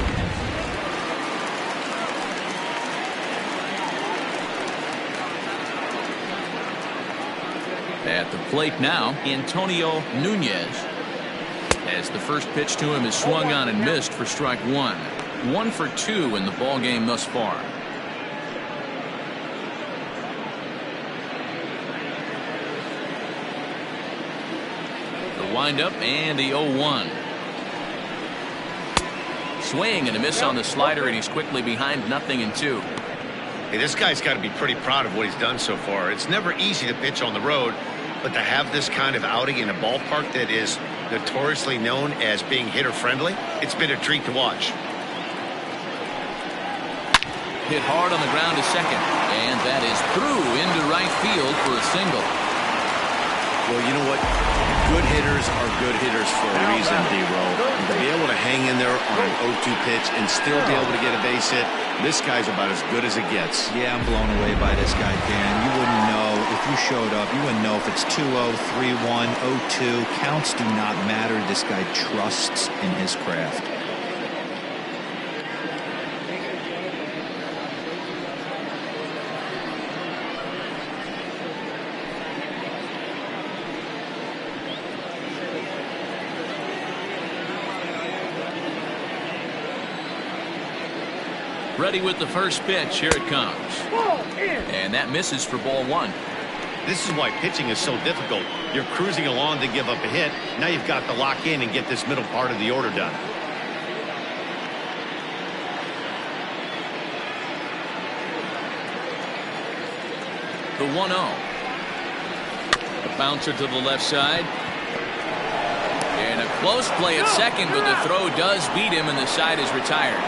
At the plate now, Antonio Nunez. As the first pitch to him is swung on and missed for strike one. 1 for 2 in the ball game thus far. The windup and the 0-1. Swing and a miss on the slider, and he's quickly behind 0-2. Hey, this guy's got to be pretty proud of what he's done so far. It's never easy to pitch on the road, but to have this kind of outing in a ballpark that is notoriously known as being hitter-friendly, it's been a treat to watch. Hit hard on the ground to second, and that is through into right field for a single. Well, you know what? Good hitters are good hitters for a reason, D-Row. To be able to hang in there on an 0-2 pitch and still be able to get a base hit, this guy's about as good as it gets. Yeah, I'm blown away by this guy, Dan. You wouldn't know if you showed up. You wouldn't know if it's 2-0, 3-1, 0-2. Counts do not matter. This guy trusts in his craft. Ready with the first pitch. Here it comes. And that misses for ball one. This is why pitching is so difficult. You're cruising along to give up a hit. Now you've got to lock in and get this middle part of the order done. The 1-0. A bouncer to the left side. And a close play at second, but the throw does beat him, and the side is retired.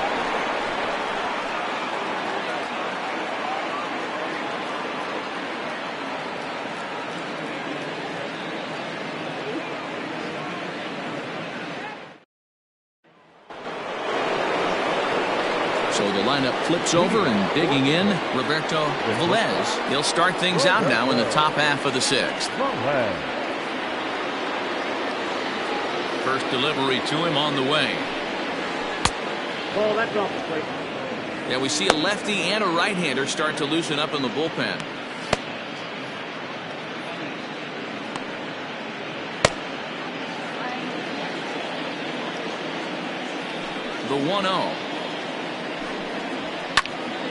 So the lineup flips over, and digging in, Roberto Velez. He'll start things out now in the top half of the sixth. First delivery to him on the way. Ball, that's off the plate. Yeah, we see a lefty and a right-hander start to loosen up in the bullpen. The 1-0.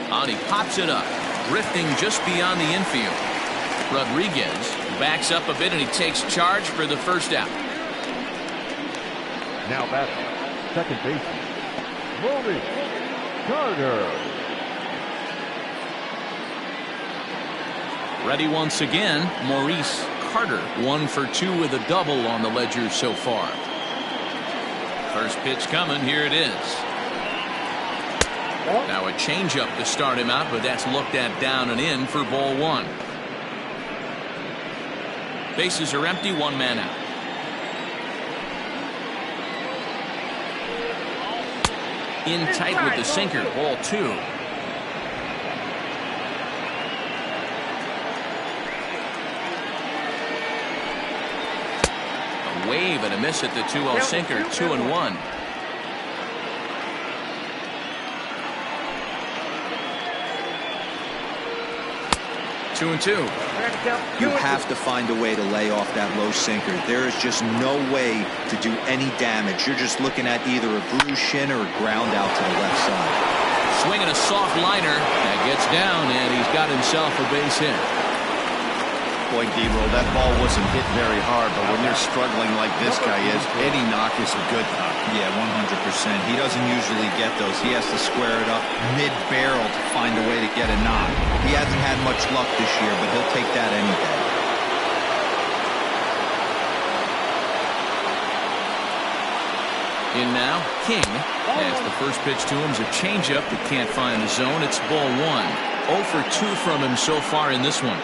And he pops it up, drifting just beyond the infield. Rodriguez backs up a bit, and he takes charge for the first out. Now batting, second baseman, Maurice Carter. Ready once again, Maurice Carter. 1 for 2 with a double on the ledger so far. First pitch coming. Here it is. Now a changeup to start him out, but that's looked at down and in for ball 1. Bases are empty, 1 man out. In tight with the sinker, ball 2. A wave and a miss at the 2-0 sinker, 2-1. Two and two. You have to find a way to lay off that low sinker. There is just no way to do any damage. You're just looking at either a bruised shin or a ground out to the left side. Swinging a soft liner that gets down, and he's got himself a base hit. Boy, D-Roll, that ball wasn't hit very hard, but when you're struggling like this guy is, any knock is a good knock. Yeah, 100%. He doesn't usually get those. He has to square it up mid-barrel to find a way to get a knock. He hasn't had much luck this year, but he'll take that any day. In now, King. As the first pitch to him is a changeup that can't find the zone. It's ball 1. 0 for 2 from him so far in this one.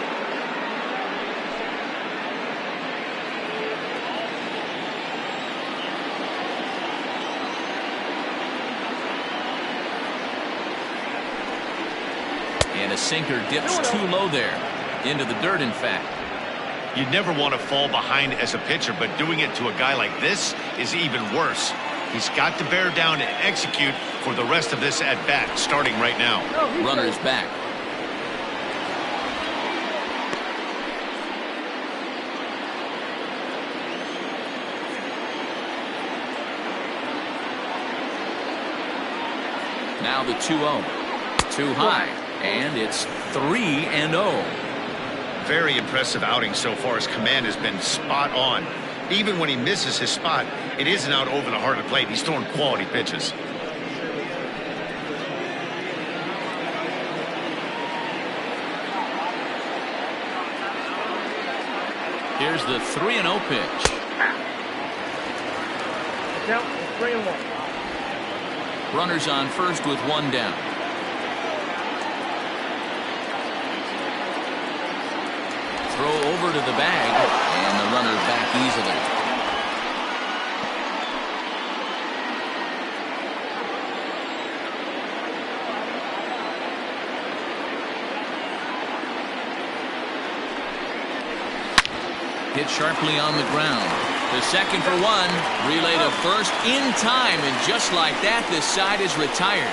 And a sinker dips too low there. Into the dirt, in fact. You'd never want to fall behind as a pitcher, but doing it to a guy like this is even worse. He's got to bear down and execute for the rest of this at-bat, starting right now. Runner's back. Now the 2-0. Too high. And it's 3-0. Very impressive outing so far. His command has been spot on. Even when he misses his spot, it isn't out over the heart of the plate. He's throwing quality pitches. Here's the 3-0 pitch. Count 3-1. Runners on first with 1 down. Throw over to the bag, and the runner back easily. Hit sharply on the ground. The second for 1. Relay to first in time, and just like that, this side is retired.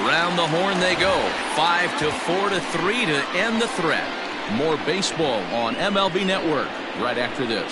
Around the horn they go. 5-4-3 to end the threat. More baseball on MLB Network right after this.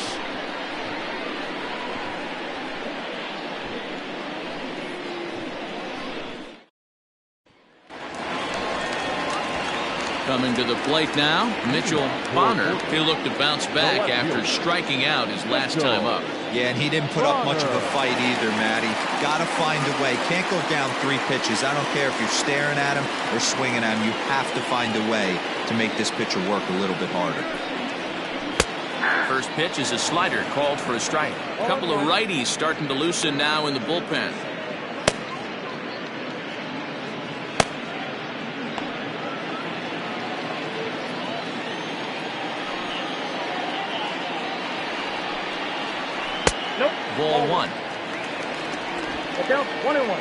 Coming to the plate now, Mitchell Bonner. He'll look to bounce back after striking out his last time up. Yeah, and he didn't put up much of a fight either, Matty. Got to find a way. Can't go down 3 pitches. I don't care if you're staring at him or swinging at him. You have to find a way to make this pitcher work a little bit harder. First pitch is a slider called for a strike. A couple of righties starting to loosen now in the bullpen. Nope. Ball 1. Count 1-1.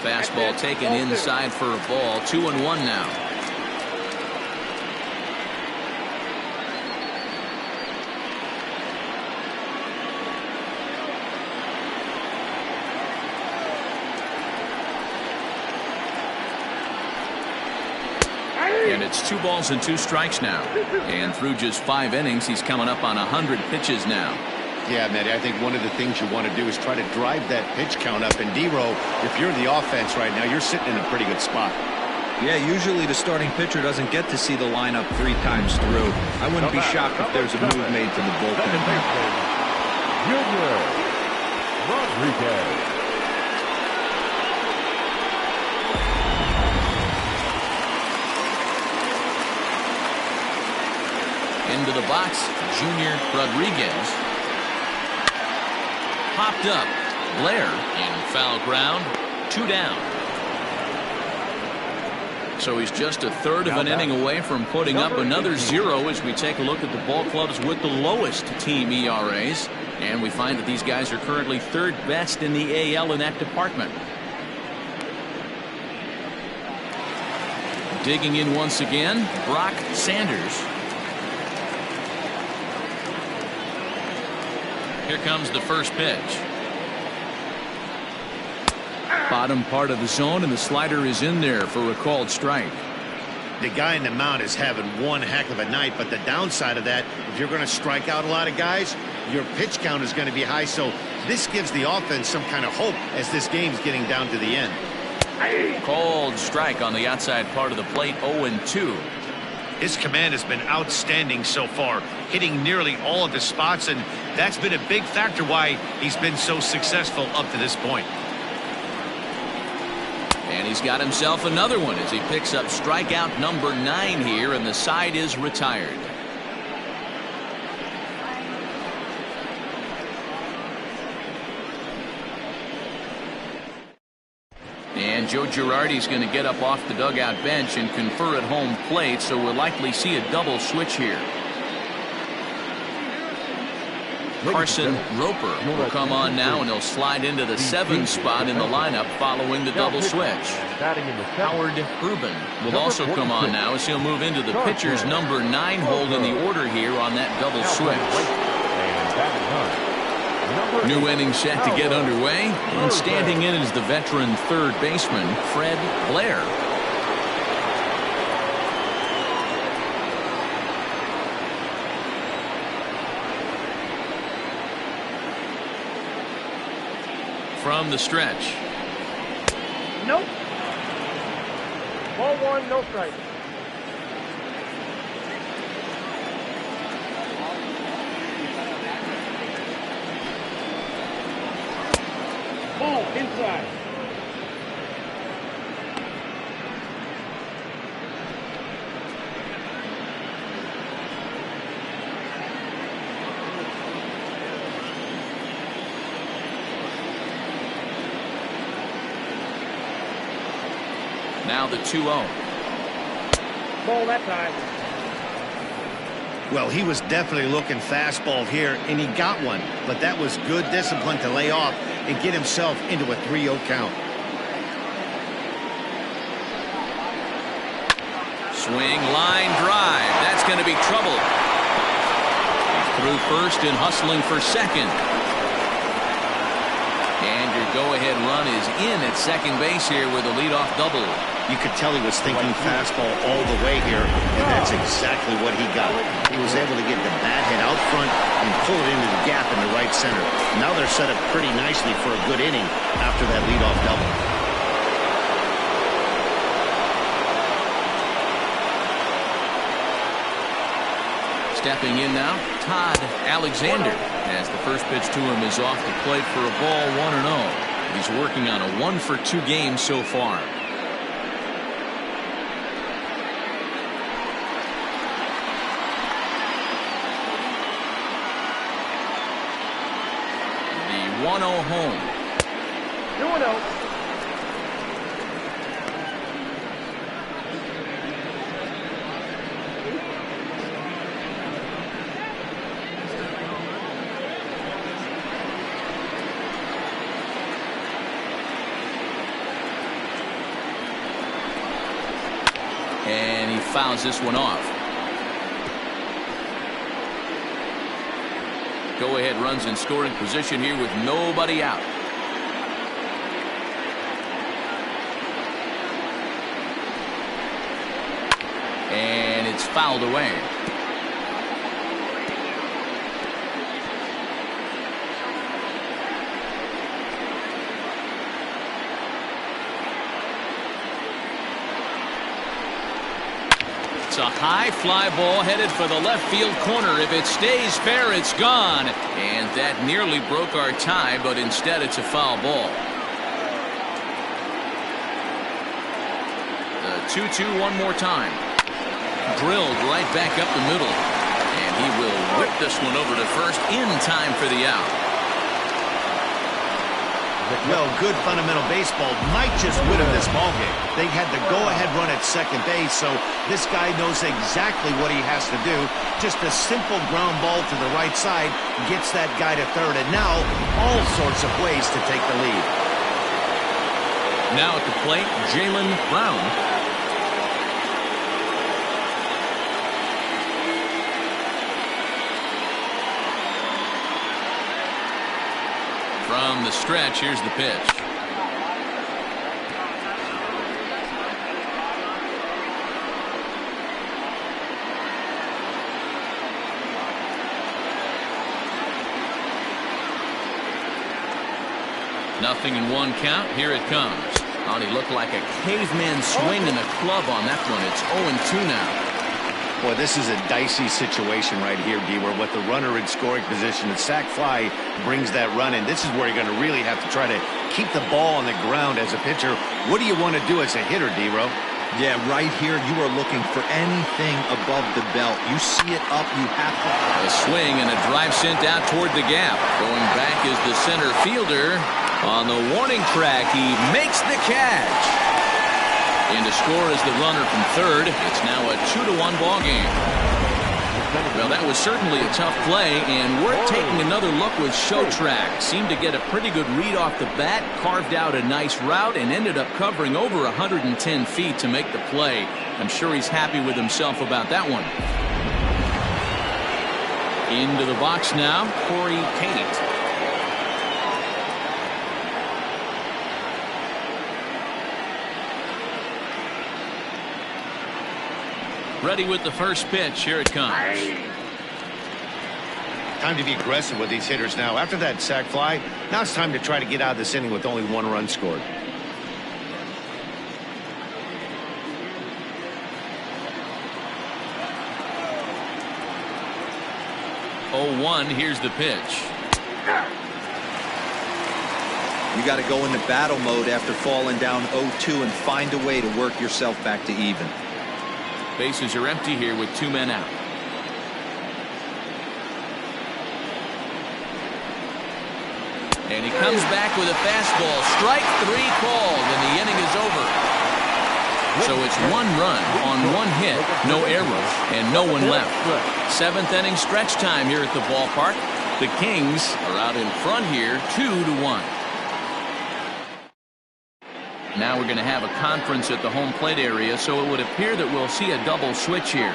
Fastball taken inside for a ball. 2-1 now. And it's 2 balls and 2 strikes now. And through just 5 innings, he's coming up on 100 pitches now. Yeah, Matty, I think one of the things you want to do is try to drive that pitch count up. And D-Row, if you're the offense right now, you're sitting in a pretty good spot. Yeah, usually the starting pitcher doesn't get to see the lineup 3 times through. I wouldn't be shocked if there's a move made to the bullpen. Junior Rodriguez. Into the box, Junior Rodriguez. Popped up. Blair in foul ground. 2 down. So he's just a third of an inning away from putting up another 0 as we take a look at the ball clubs with the lowest team ERAs. And we find that these guys are currently 3rd best in the AL in that department. Digging in once again, Brock Sanders. Here comes the first pitch. Bottom part of the zone, and the slider is in there for a called strike. The guy in the mound is having one heck of a night, but the downside of that, if you're going to strike out a lot of guys, your pitch count is going to be high. So this gives the offense some kind of hope as this game's getting down to the end. Called strike on the outside part of the plate. 0-2. His command has been outstanding so far, hitting nearly all of his spots, and that's been a big factor why he's been so successful up to this point. And he's got himself another one as he picks up strikeout number 9 here, and the side is retired. And Joe Girardi's going to get up off the dugout bench and confer at home plate, so we'll likely see a double switch here. Carson Roper will come on now, and he'll slide into the 7 spot in the lineup following the double switch. Howard Urban will also come on now as he'll move into the pitcher's number 9 hold in the order here on that double switch. New inning set to get underway, and standing in is the veteran 3rd baseman Fred Blair. From the stretch. Nope. Ball 1, no strike. Ball inside. Now the 2-0. Ball that time. Well, he was definitely looking fastball here, and he got one, but that was good discipline to lay off and get himself into a 3-0 count. Swing, line drive. That's going to be trouble. He's through first and hustling for second. And your go-ahead run is in at second base here with a leadoff double. You could tell he was thinking fastball all the way here, and that's exactly what he got. He was able to get the bat head out front and pull it into the gap in the right center. Now they're set up pretty nicely for a good inning after that leadoff double. Stepping in now, Todd Alexander, as the first pitch to him is off the plate for a ball 1-0. He's working on a 1-for-2 game so far. The 1-0 home. 2-0. And he fouls this one off. Go-ahead runs in scoring position here with nobody out. And it's fouled away. It's a high fly ball headed for the left field corner. If it stays fair, it's gone. And that nearly broke our tie, but instead it's a foul ball. The 2-2 one more time. Drilled right back up the middle. And he will whip this one over to first in time for the out. Well, good fundamental baseball might just win him this ballgame. They had the go-ahead run at second base, so this guy knows exactly what he has to do. Just a simple ground ball to the right side gets that guy to third, and now all sorts of ways to take the lead. Now at the plate, Jaylen Brown. From the stretch, here's the pitch. Nothing in one count. Here it comes. Oh, he looked like a caveman swinging a club on that one. It's 0-2 now. Boy, this is a dicey situation right here, D, where with the runner in scoring position, the sac fly brings that run in. This is where you're going to really have to try to keep the ball on the ground as a pitcher. What do you want to do as a hitter, D-Ro? Yeah, right here, you are looking for anything above the belt. You see it up, you have to. A swing and a drive sent out toward the gap. Going back is the center fielder. On the warning track, he makes the catch. And to score is the runner from third. It's now a 2-1 ball game. Well, that was certainly a tough play, and we're taking another look with Showtrack. Seemed to get a pretty good read off the bat, carved out a nice route, and ended up covering over 110 feet to make the play. I'm sure he's happy with himself about that one. Into the box now, Corey Kate. Ready with the first pitch. Here it comes. Time to be aggressive with these hitters now. After that sac fly, now it's time to try to get out of this inning with only one run scored. Oh, 1. Here's the pitch. You got to go into battle mode after falling down 0-2 and find a way to work yourself back to even. Bases are empty here with 2 men out. And he comes back with a fastball. Strike 3 called, and the inning is over. So it's 1 run on 1 hit, no errors, and no one left. 7th inning stretch time here at the ballpark. The Kings are out in front here, 2-1. Now we're going to have a conference at the home plate area, so it would appear that we'll see a double switch here.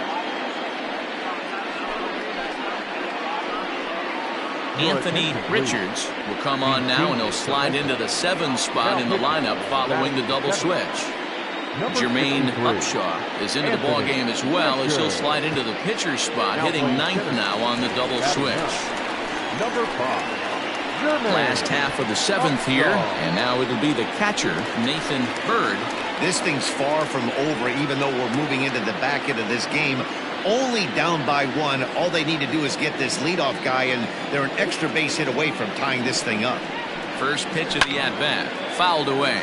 Anthony Richards will come on now, and he'll slide into the 7 spot in the lineup following the double switch. Jermaine Upshaw is into the ball game as well, as he'll slide into the pitcher's spot, hitting 9th now on the double switch. Number 5. Last half of the 7th here, and now it'll be the catcher, Nathan Bird. This thing's far from over, even though we're moving into the back end of this game. Only down by 1. All they need to do is get this leadoff guy, and they're an extra base hit away from tying this thing up. First pitch of the at-bat, fouled away.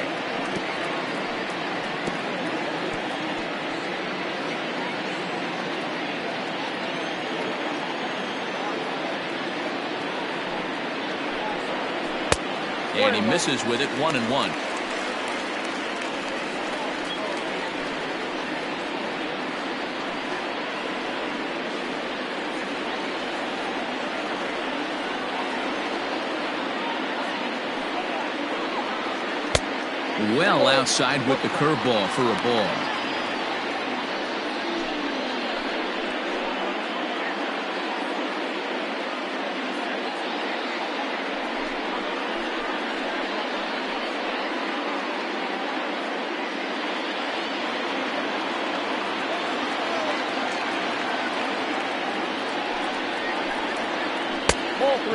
And he misses with it, 1-1. Well outside with the curveball for a ball.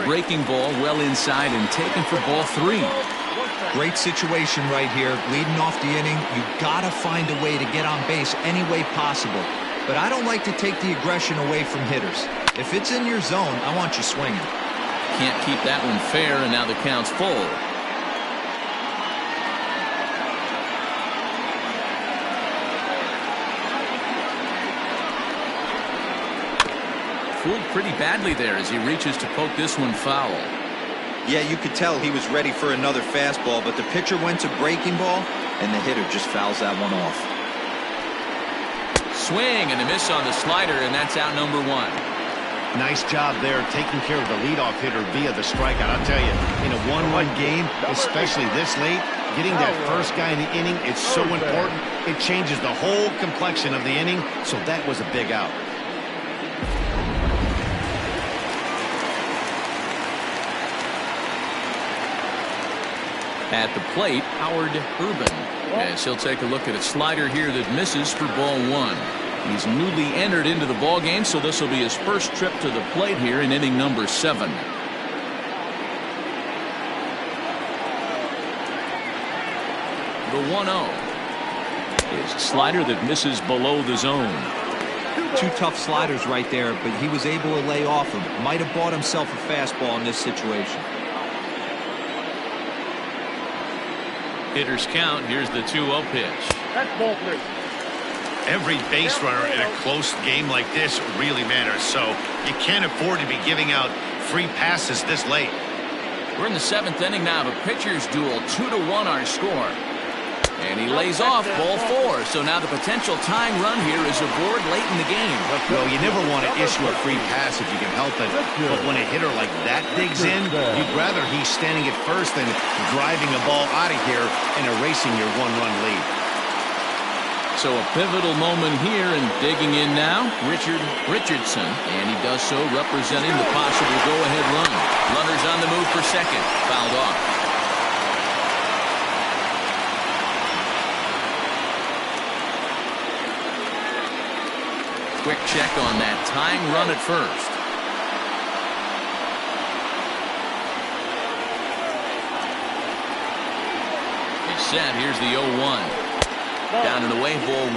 Breaking ball well inside and taken for ball 3. Great situation right here. Leading off the inning, you got to find a way to get on base any way possible. but I don't like to take the aggression away from hitters. If it's in your zone, I want you swinging. Can't keep that one fair, and now the count's full. Fooled pretty badly there as he reaches to poke this one foul. Yeah, you could tell he was ready for another fastball, but the pitcher went to breaking ball, and the hitter just fouls that one off. Swing and a miss on the slider, and that's out number 1. Nice job there taking care of the leadoff hitter via the strikeout. I'll tell you, in a 1-1 game, especially this late, getting that first guy in the inning, it's so important. It changes the whole complexion of the inning, so that was a big out. At the plate, Howard Urban, as he'll take a look at a slider here that misses for ball 1. He's newly entered into the ball game, so this will be his first trip to the plate here in inning number 7. The 1-0 is a slider that misses below the zone. 2 tough sliders right there, but he was able to lay off him. Might have bought himself a fastball in this situation. Hitters count. Here's the 2-0 pitch. That's ball 3. Every base runner in a close game like this really matters, so you can't afford to be giving out free passes this late. We're in the 7th inning now of a pitcher's duel. 2-1 our score. And he lays off ball 4. So now the potential tying run here is aboard late in the game. Well, you never want to issue a free pass if you can help it. But when a hitter like that digs in, you'd rather he's standing at first than driving a ball out of here and erasing your 1-run lead. So a pivotal moment here, and digging in now, Richard Richardson. And he does so representing the possible go-ahead run. Runners on the move for second. Fouled off. Quick check on that tying run at first. He's set. Here's the 0-1. Down and away, ball 1.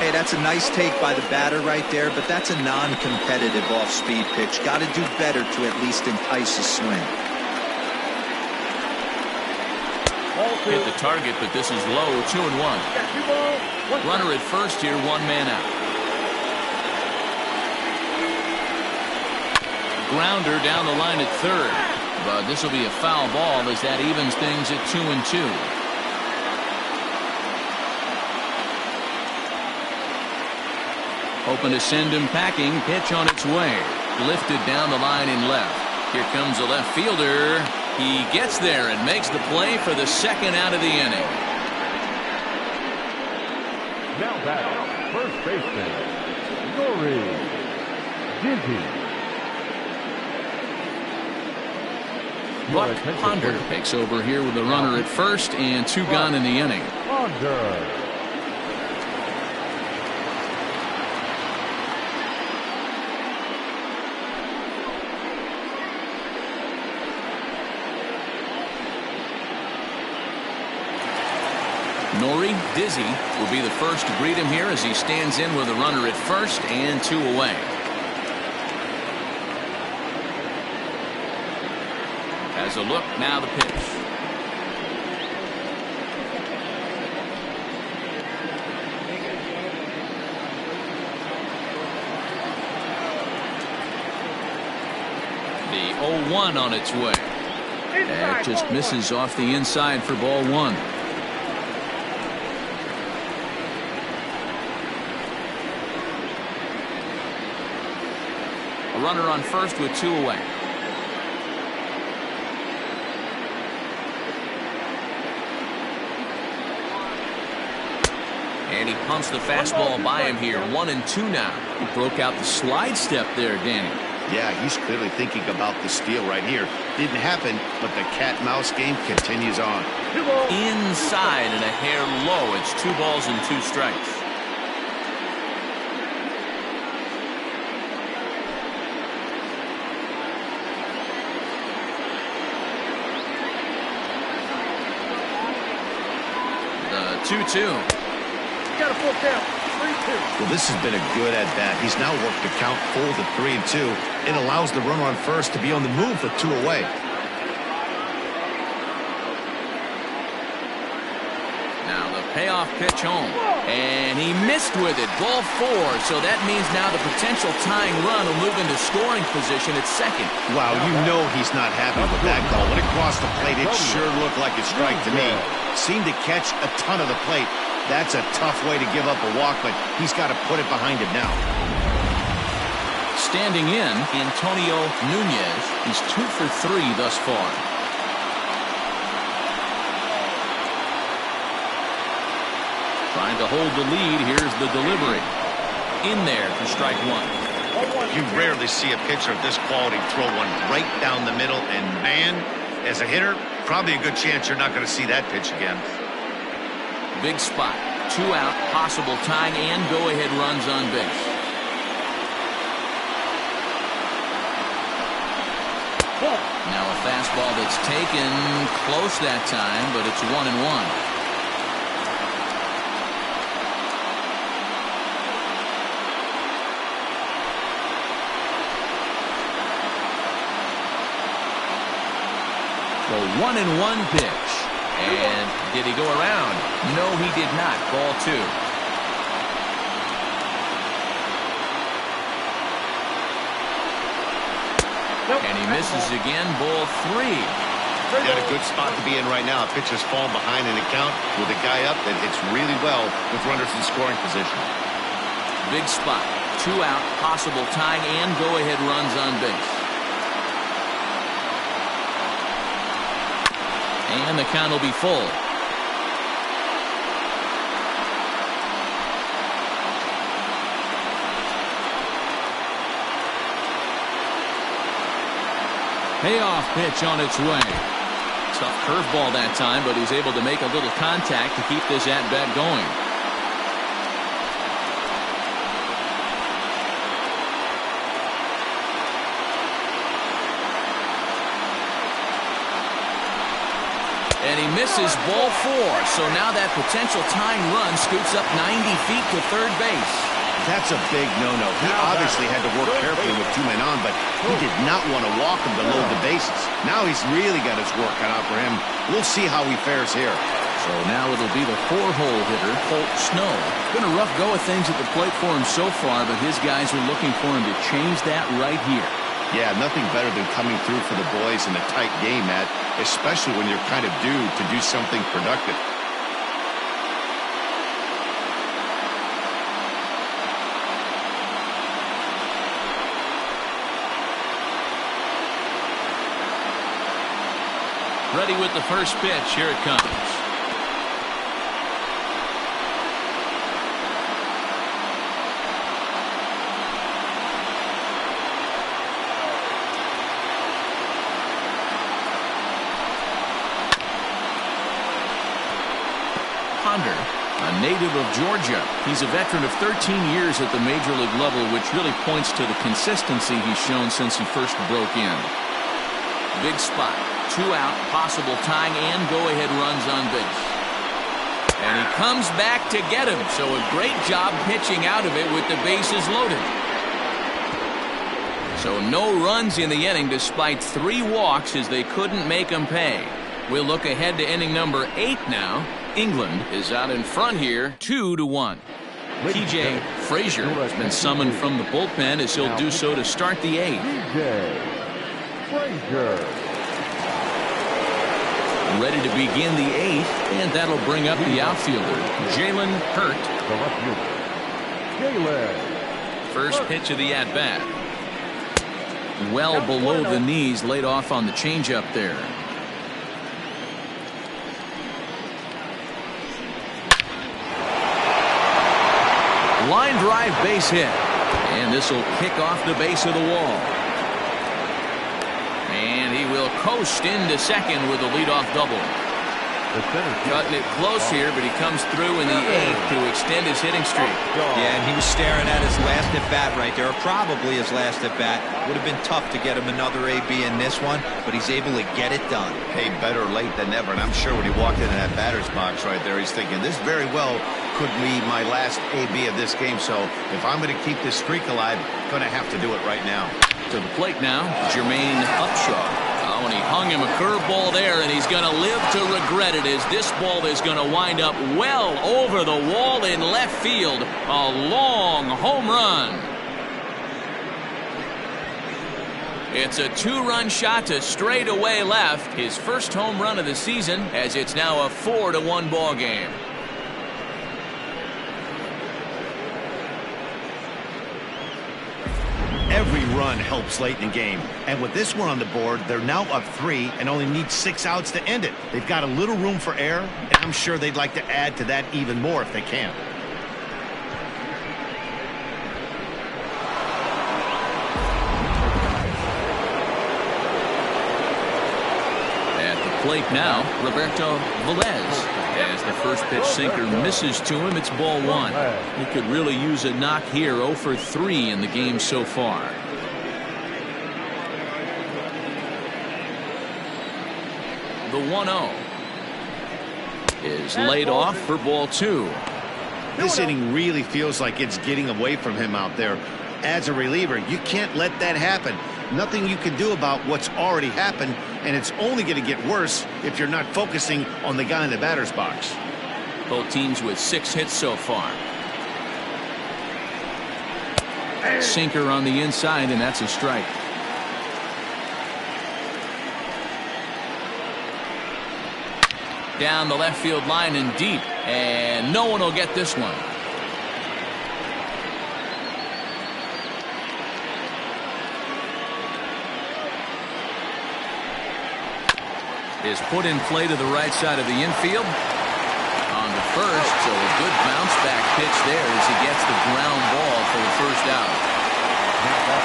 Hey, that's a nice take by the batter right there, but that's a non-competitive off-speed pitch. Got to do better to at least entice a swing. Hit the target, but this is low. 2-1. Runner at first here, 1 man out. Grounder down the line at third, but this will be a foul ball as that evens things at 2-2. Hoping to send him packing. Pitch on its way. Lifted down the line in left. Here comes the left fielder. He gets there and makes the play for the second out of the inning. Now back, first baseman, Nori Dizzy. Buck Ponder takes over here with a runner at first and 2 gone in the inning. Ponder. Nori Dizzy will be the first to greet him here as he stands in with a runner at first and 2 away. As a look, now the pitch. The 0-1 on its way. That just misses off the inside for ball 1. A runner on first with 2 away. And he pumps the fastball by him here. 1-2 now. He broke out the slide step there, Danny. Yeah, he's clearly thinking about the steal right here. Didn't happen, but the cat-mouse game continues on. Inside and a hair low. It's 2 balls and 2 strikes. The 2-2. Got a full count. Well, this has been a good at-bat. He's now worked the count full to 3-2. It allows the runner on first to be on the move with 2 away. Now the payoff pitch home. And he missed with it. Ball 4. So that means now the potential tying run will move into scoring position at second. Wow, you know he's not happy with that call. When it crossed the plate, it sure looked like a strike to me. Seemed to catch a ton of the plate. That's a tough way to give up a walk, but he's got to put it behind him now. Standing in, Antonio Nunez. He's 2 for 3 thus far. Trying to hold the lead. Here's the delivery. In there for strike 1. You rarely see a pitcher of this quality throw one right down the middle, and man, as a hitter, probably a good chance you're not going to see that pitch again. Big spot. 2 out, possible tying and go-ahead runs on base. Now a fastball that's taken close that time, but it's 1-1. The 1-1 pitch. And did he go around? No, he did not. Ball 2. And he misses again. Ball 3. Got a good spot to be in right now. Pitcher's falling behind in the count with a guy up that hits really well with runners in scoring position. Big spot. 2 out, possible tying and go-ahead runs on base. And the count will be full. Payoff pitch on its way. Tough curveball that time, but he's able to make a little contact to keep this at-bat going. And he misses. Ball 4. So now that potential tying run scoots up 90 feet to third base. That's a big no-no. He obviously had to work carefully with 2 men on, but he did not want to walk him to load the bases. Now he's really got his work cut out for him. We'll see how he fares here. So now it'll be the 4-hole hitter, Colt Snow. Been a rough go of things at the plate for him so far, but his guys are looking for him to change that right here. Yeah, nothing better than coming through for the boys in a tight game, Matt, especially when you're kind of due to do something productive. Ready with the first pitch. Here it comes. Ponder, a native of Georgia. He's a veteran of 13 years at the major league level, which really points to the consistency he's shown since he first broke in. Big spot. 2 out, possible tying and go-ahead runs on base. And he comes back to get him. So a great job pitching out of it with the bases loaded. So no runs in the inning despite 3 walks as they couldn't make him pay. We'll look ahead to inning number 8 now. England is out in front here, 2-1. TJ Frazier has been summoned from the bullpen as he'll do so to start the 8th. TJ Frazier. Ready to begin the 8th, and that'll bring up the outfielder, Jalen Hurt. The left fielder, Jalen. First pitch of the at-bat. Well below the knees, laid off on the changeup there. Line drive base hit. And this will kick off the base of the wall. And he will coast into second with a leadoff double. The center fielder. Cutting it close here, but he comes through in the 8th to extend his hitting streak. Yeah, and he was staring at his last at-bat right there, or probably his last at-bat. Would have been tough to get him another AB in this one, but he's able to get it done. Hey, better late than never, and I'm sure when he walked into that batter's box right there, he's thinking, this very well could be my last AB of this game, so if I'm going to keep this streak alive, I'm going to have to do it right now. To the plate now, Jermaine Upshaw. Oh, and he hung him a curveball there, and he's going to live to regret it as this ball is going to wind up well over the wall in left field. A long home run. It's a 2-run shot to straightaway left. His first home run of the season, as it's now a 4-1 ball game. Every run helps late in the game, and with this one on the board, they're now up 3 and only need 6 outs to end it. They've got a little room for error, and I'm sure they'd like to add to that even more if they can. At the plate now, Roberto Velez. As the first pitch sinker misses to him, it's ball 1. He could really use a knock here. 0 for 3 in the game so far. The 1-0 is laid off for ball 2. This inning really feels like it's getting away from him out there. As a reliever, you can't let that happen. Nothing you can do about what's already happened, and it's only going to get worse if you're not focusing on the guy in the batter's box. Both teams with 6 hits so far. Sinker on the inside, and that's a strike. Down the left field line and deep, and no one will get this one. Is put in play to the right side of the infield. On the first, so a good bounce back pitch there as he gets the ground ball for the first out. Now back,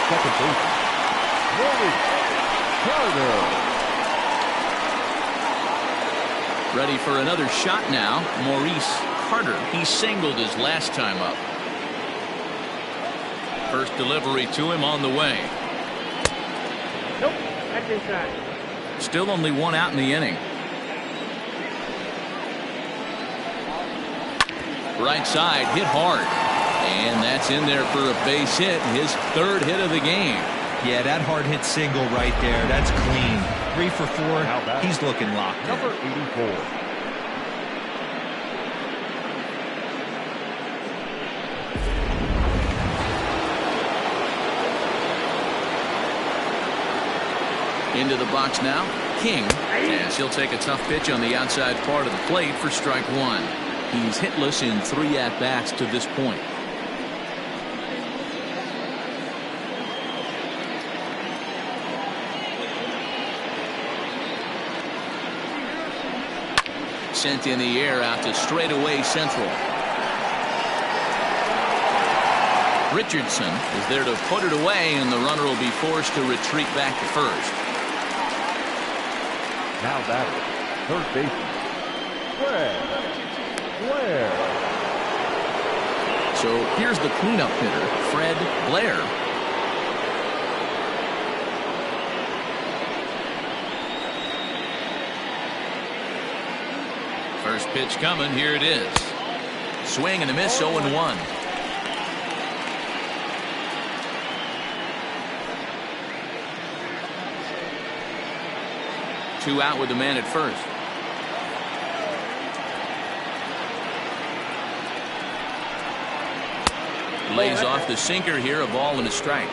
second baseman, Maurice Carter. Ready for another shot now, Maurice Carter. He singled his last time up. First delivery to him on the way. Nope, that's inside. Still only 1 out in the inning. Right side hit hard, and that's in there for a base hit, his 3rd hit of the game. Yeah, that hard hit single right there, that's clean. 3 for 4. He's looking locked in. Number 84. Into the box now, King, as he'll take a tough pitch on the outside part of the plate for strike 1. He's hitless in 3 at-bats to this point. Sent in the air out to straightaway central. Richardson is there to put it away, and the runner will be forced to retreat back to first. Now batter, third baseman, Fred Blair. So here's the cleanup hitter, Fred Blair. First pitch coming, here it is. Swing and a miss, 0-1. Two out with the man at first. Lays off the sinker here, a ball and a strike.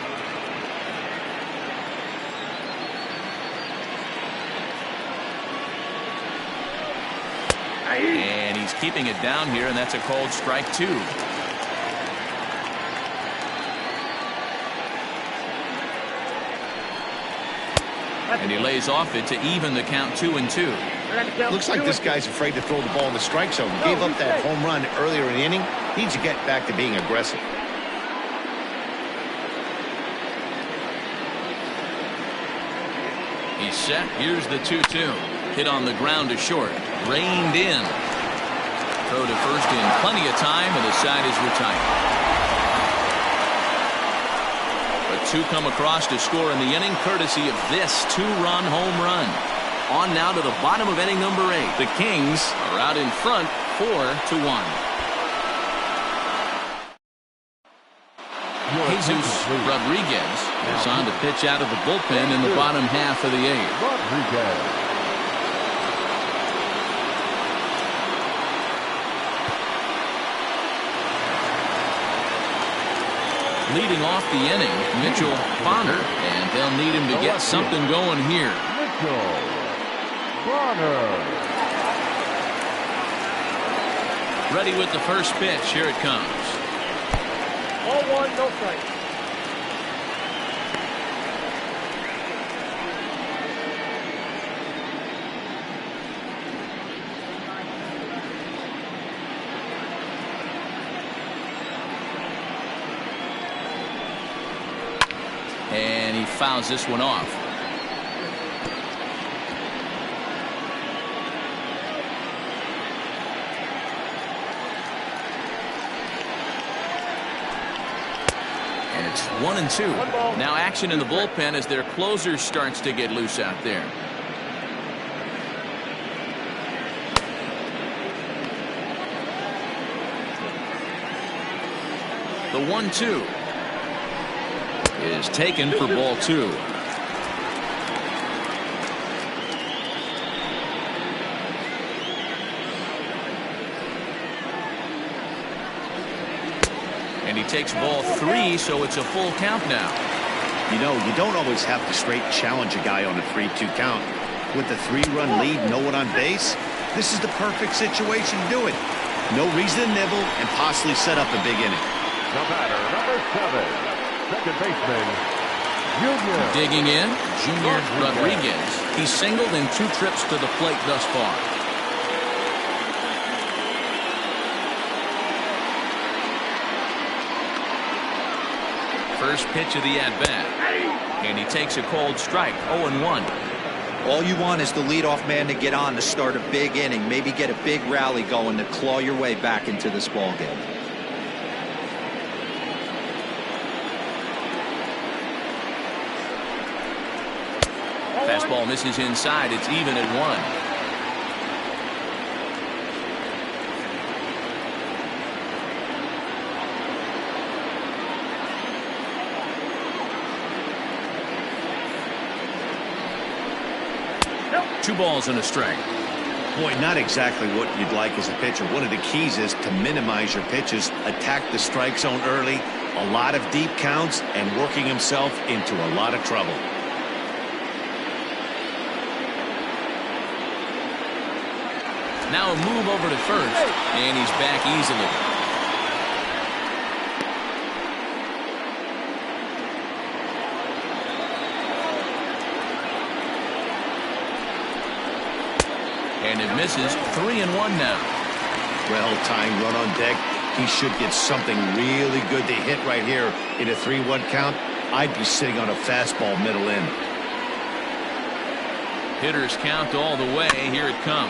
And he's keeping it down here, and that's a called strike 2. And he lays off it to even the count 2-2. Looks like this guy's afraid to throw the ball in the strike zone. Gave up that home run earlier in the inning. Needs to get back to being aggressive. He's set. Here's the 2-2. Hit on the ground to short. Reined in. Throw to first in plenty of time, and the side is retired. But two come across to score in the inning, courtesy of this two-run home run. On now to the bottom of inning number 8. The Kings are out in front 4-1. Jesus Rodriguez is on to pitch out of the bullpen in the bottom half of the 8th. Rodriguez. Leading off the inning, Mitchell Bonner, and they'll need him to get something going here. Mitchell Bonner. Ready with the first pitch. Here it comes. 0-1, no strikes. And he fouls this one off. And it's 1-2. Now action in the bullpen as their closer starts to get loose out there. The 1-2 is taken for ball 2. And he takes ball 3, so it's a full count now. You know, you don't always have to straight challenge a guy on a 3-2 count. With the 3-run lead, no one on base, this is the perfect situation to do it. No reason to nibble and possibly set up a big inning. The batter, number 7. Second baseman, Junior. Digging in, Junior Rodriguez. He's singled in 2 trips to the plate thus far. First pitch of the at-bat. And he takes a cold strike, 0-1. All you want is the leadoff man to get on to start a big inning, maybe get a big rally going to claw your way back into this ball game. Fastball misses inside. It's even at 1. Two balls and a strike. Boy, not exactly what you'd like as a pitcher. One of the keys is to minimize your pitches, attack the strike zone early, a lot of deep counts, and working himself into a lot of trouble. Now a move over to first, and he's back easily. And it misses. 3-1 now. Well-timed run on deck. He should get something really good to hit right here in a 3-1 count. I'd be sitting on a fastball middle in. Hitters count all the way. Here it comes.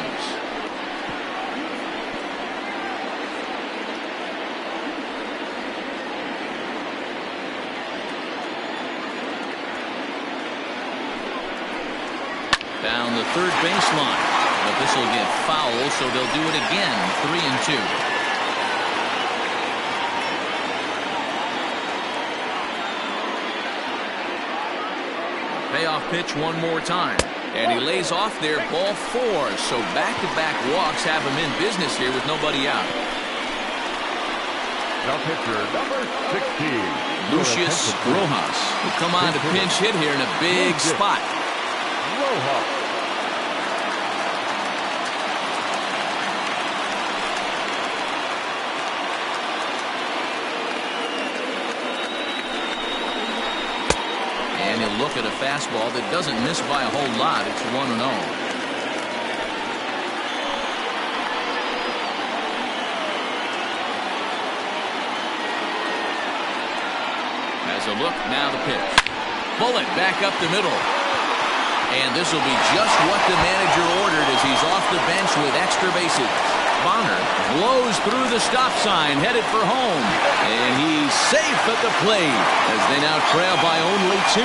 Down the third baseline. But this will get foul, so they'll do it again. 3-2. Payoff pitch one more time. And he lays off there, ball 4. So back-to-back walks have him in business here with nobody out. Now pitcher, number 16. Lucius Rojas will come on to pinch hit here in a big spot. Rojas. And he'll look at a fastball that doesn't miss by a whole lot. It's 1-0. Has a look, now the pitch. Bullet back up the middle. And this will be just what the manager ordered with extra bases. Bonner blows through the stop sign, headed for home. And he's safe at the plate as they now trail by only 2.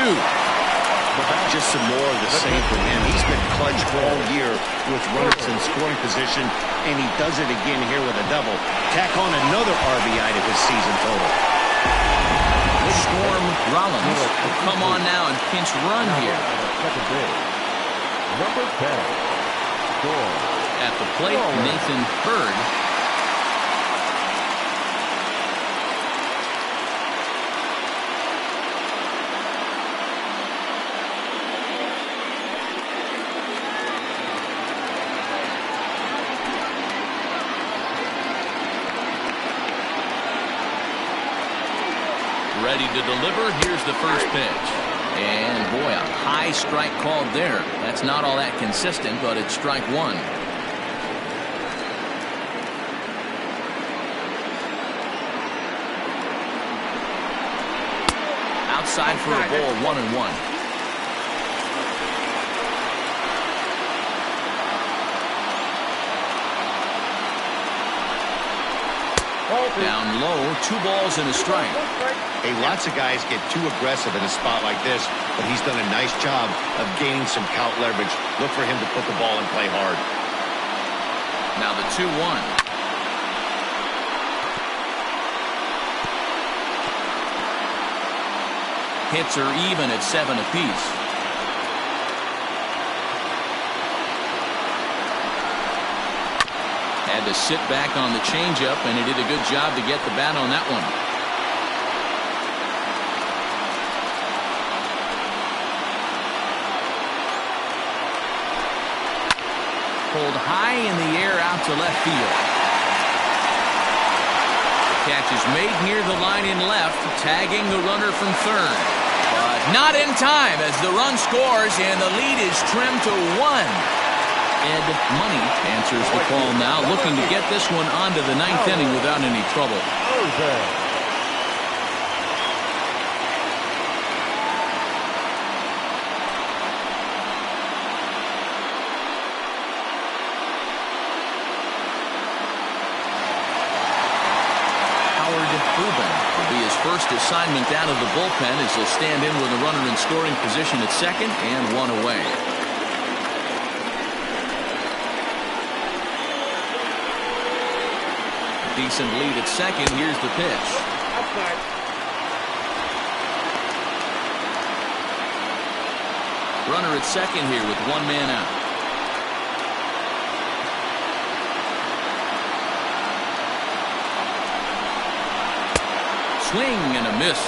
Just some more of the same from him. He's been clutch all year with runners in scoring position, and he does it again here with a double. Tack on another RBI to his season total. Storm Rollins will come on now and pinch run here. Second base, number 10, Storm. At the plate, Nathan Bird. Ready to deliver. Here's the first pitch. And boy, a high strike called there. That's not all that consistent, but it's strike 1. Outside for a ball, 1-1. Down low, 2 balls and a strike. Hey, lots of guys get too aggressive in a spot like this, but he's done a nice job of gaining some count leverage. Look for him to put the ball and play hard. Now the 2-1. Hits are even at 7 apiece. Had to sit back on the changeup, and he did a good job to get the bat on that one. Pulled high in the air out to left field. The catch is made near the line in left, tagging the runner from third. But not in time as the run scores, and the lead is trimmed to 1. Ed Money answers the call now, looking to get this one onto the 9th inning without any trouble. Howard Rubin will be his first assignment out of the bullpen as he'll stand in with a runner in scoring position at second and 1 away. Decent lead at second. Here's the pitch. Runner at second here with 1 man out. Swing and a miss.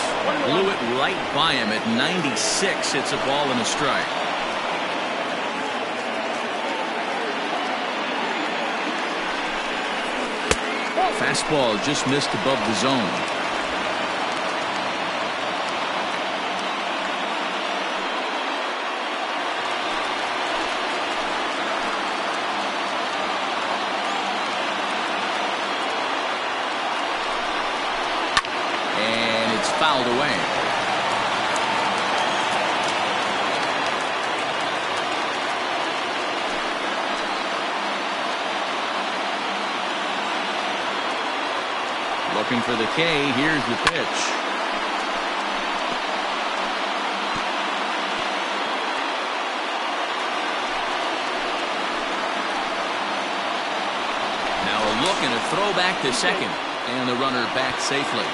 Blew it right by him at 96. It's a ball and a strike. Fastball just missed above the zone. And it's fouled away. Looking for the K. Here's the pitch. Now a look and a throw back to second. And the runner back safely.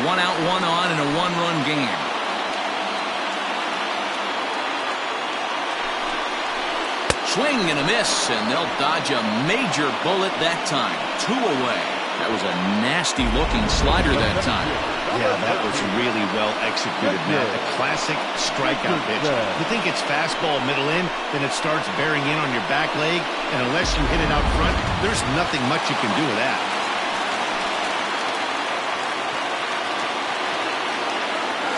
1 out, 1 on, and a 1-run game. Swing and a miss, and they'll dodge a major bullet that time. 2 away. That was a nasty-looking slider that time. Yeah, that was really well executed, Matt. A classic strikeout pitch. You think it's fastball middle in, then it starts bearing in on your back leg, and unless you hit it out front, there's nothing much you can do with that.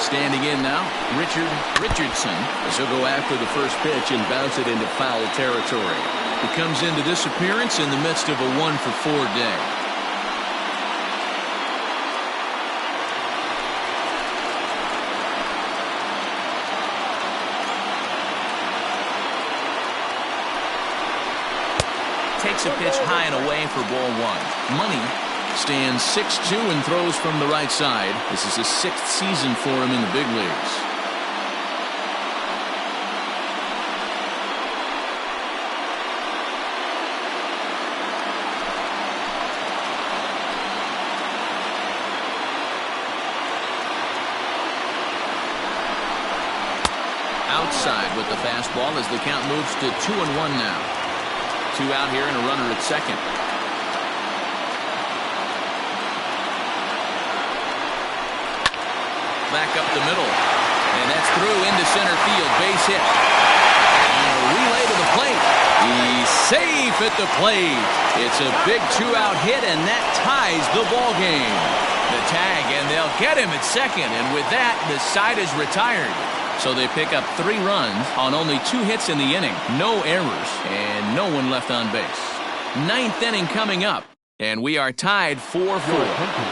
Standing in now, Richard Richardson, as he'll go after the first pitch and bounce it into foul territory. He comes into this appearance in the midst of a 1-for-4 day. takes a pitch high and away for ball one. Money stands 6'2" and throws from the right side. This is his 6th season for him in the big leagues. Outside with the fastball as the count moves to 2-1 now. 2 out here and a runner at second. Back up the middle, and that's through into center field. Base hit. And a relay to the plate. He's safe at the plate. It's a big 2-out hit, and that ties the ball game. The tag, and they'll get him at second, and with that, the side is retired. So they pick up 3 runs on only 2 hits in the inning. No errors, and no one left on base. 9th inning coming up. And we are tied 4-4.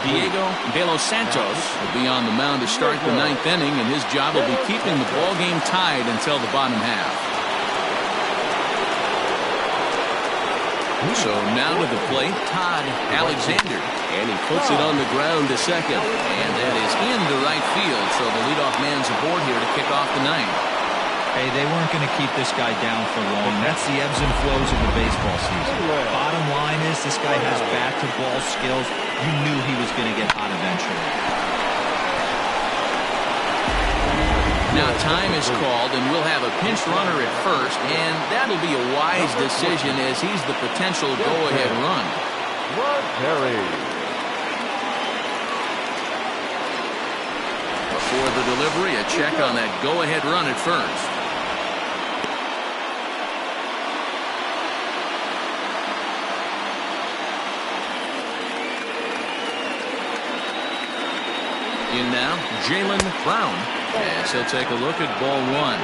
Diego De Los Santos will be on the mound to start the 9th inning, and his job will be keeping the ball game tied until the bottom half. So now to the plate, Todd Alexander. And he puts it on the ground to second. And that is into right field, so the leadoff man's aboard here to kick off the 9th. Hey, they weren't going to keep this guy down for long. That's the ebbs and flows of the baseball season. Bottom line is this guy has bat-to-ball skills. You knew he was going to get hot eventually. Now time is called, and we'll have a pinch runner at first, and that'll be a wise decision as he's the potential go-ahead run. Before the delivery, a check on that go-ahead run at first. In now, Jaylen Brown, as he'll take a look at ball 1.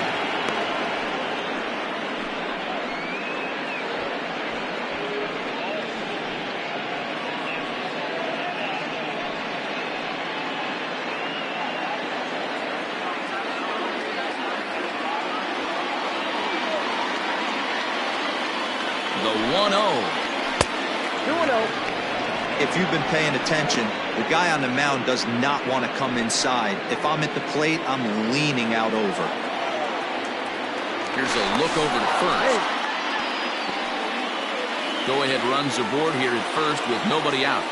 The 1-0. If you've been paying attention, the guy on the mound does not want to come inside. If I'm at the plate, I'm leaning out over. Here's a look over to first. Go-ahead runs aboard here at first with nobody out.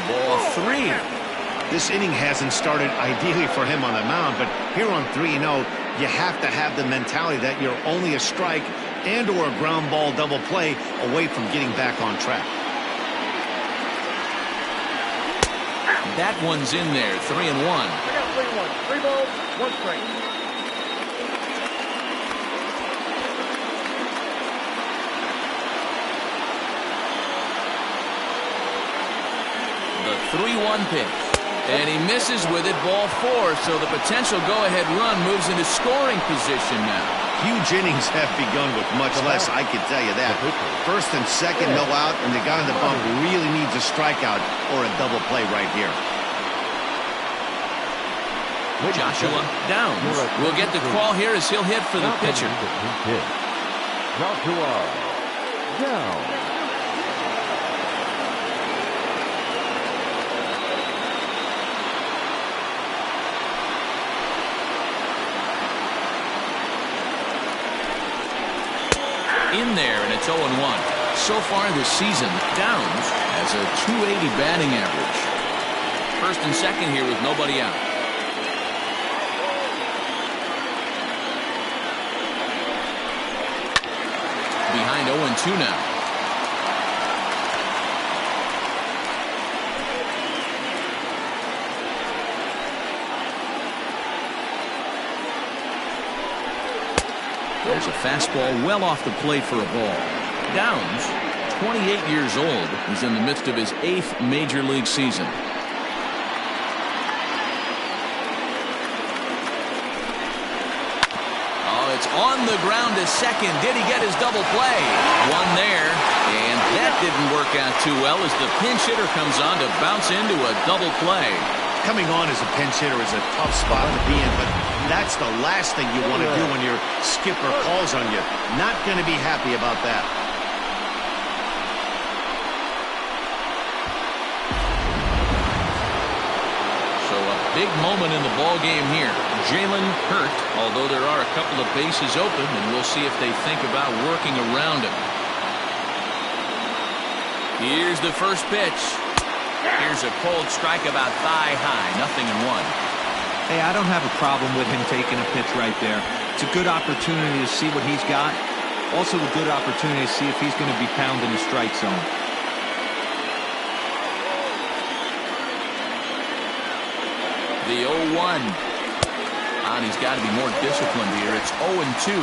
Ball 3. This inning hasn't started ideally for him on the mound, but here on 3-0, you have to have the mentality that you're only a strike and or a ground ball double play away from getting back on track. That one's in there, 3-1. I got 3-1. 3 balls, 1 strike. The 3-1 pitch. And he misses with it, ball 4, so the potential go-ahead run moves into scoring position now. Huge innings have begun with much less, I can tell you that. First and second, no out, and the guy on the bump really needs a strikeout or a double play right here. Joshua Downs will get the call here as he'll hit for the pitcher. Joshua Downs. In there, and it's 0-1. So far this season, Downs has a .280 batting average. First and second here with nobody out. Behind 0-2 now. There's a fastball well off the plate for a ball. Downs, 28 years old, is in the midst of his 8th major league season. Oh, it's on the ground to second. Did he get his double play? One there, and that didn't work out too well as the pinch hitter comes on to bounce into a double play. Coming on as a pinch hitter is a tough spot to be in, but that's the last thing you want to do when your skipper calls on you. Not going to be happy about that. So a big moment in the ball game here. Jalen Hurt, although there are a couple of bases open, and we'll see if they think about working around him. Here's the first pitch. Here's a cold strike about thigh high. 0-1. Hey, I don't have a problem with him taking a pitch right there. It's a good opportunity to see what he's got. Also a good opportunity to see if he's going to be pounding the strike zone. The 0-1. And he's got to be more disciplined here. It's 0-2.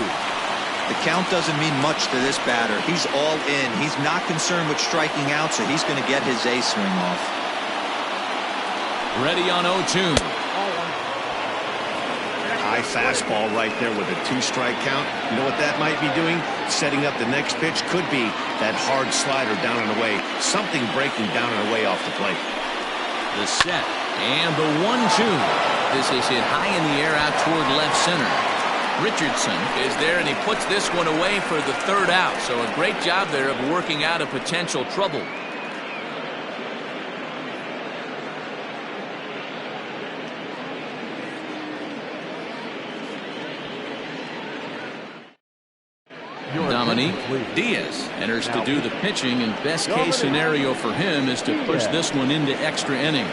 The count doesn't mean much to this batter. He's all in. He's not concerned with striking out, so he's going to get his A swing off. Ready on 0-2. High fastball right there with a 2-strike count. You know what that might be doing? Setting up the next pitch. Could be that hard slider down and away. Something breaking down and away off the plate. The set and the 1-2. This is hit high in the air out toward left center. Richardson is there, and he puts this one away for the third out. So a great job there of working out a potential trouble. Dominique Diaz enters to do the pitching, and best case scenario for him is to push this one into extra innings.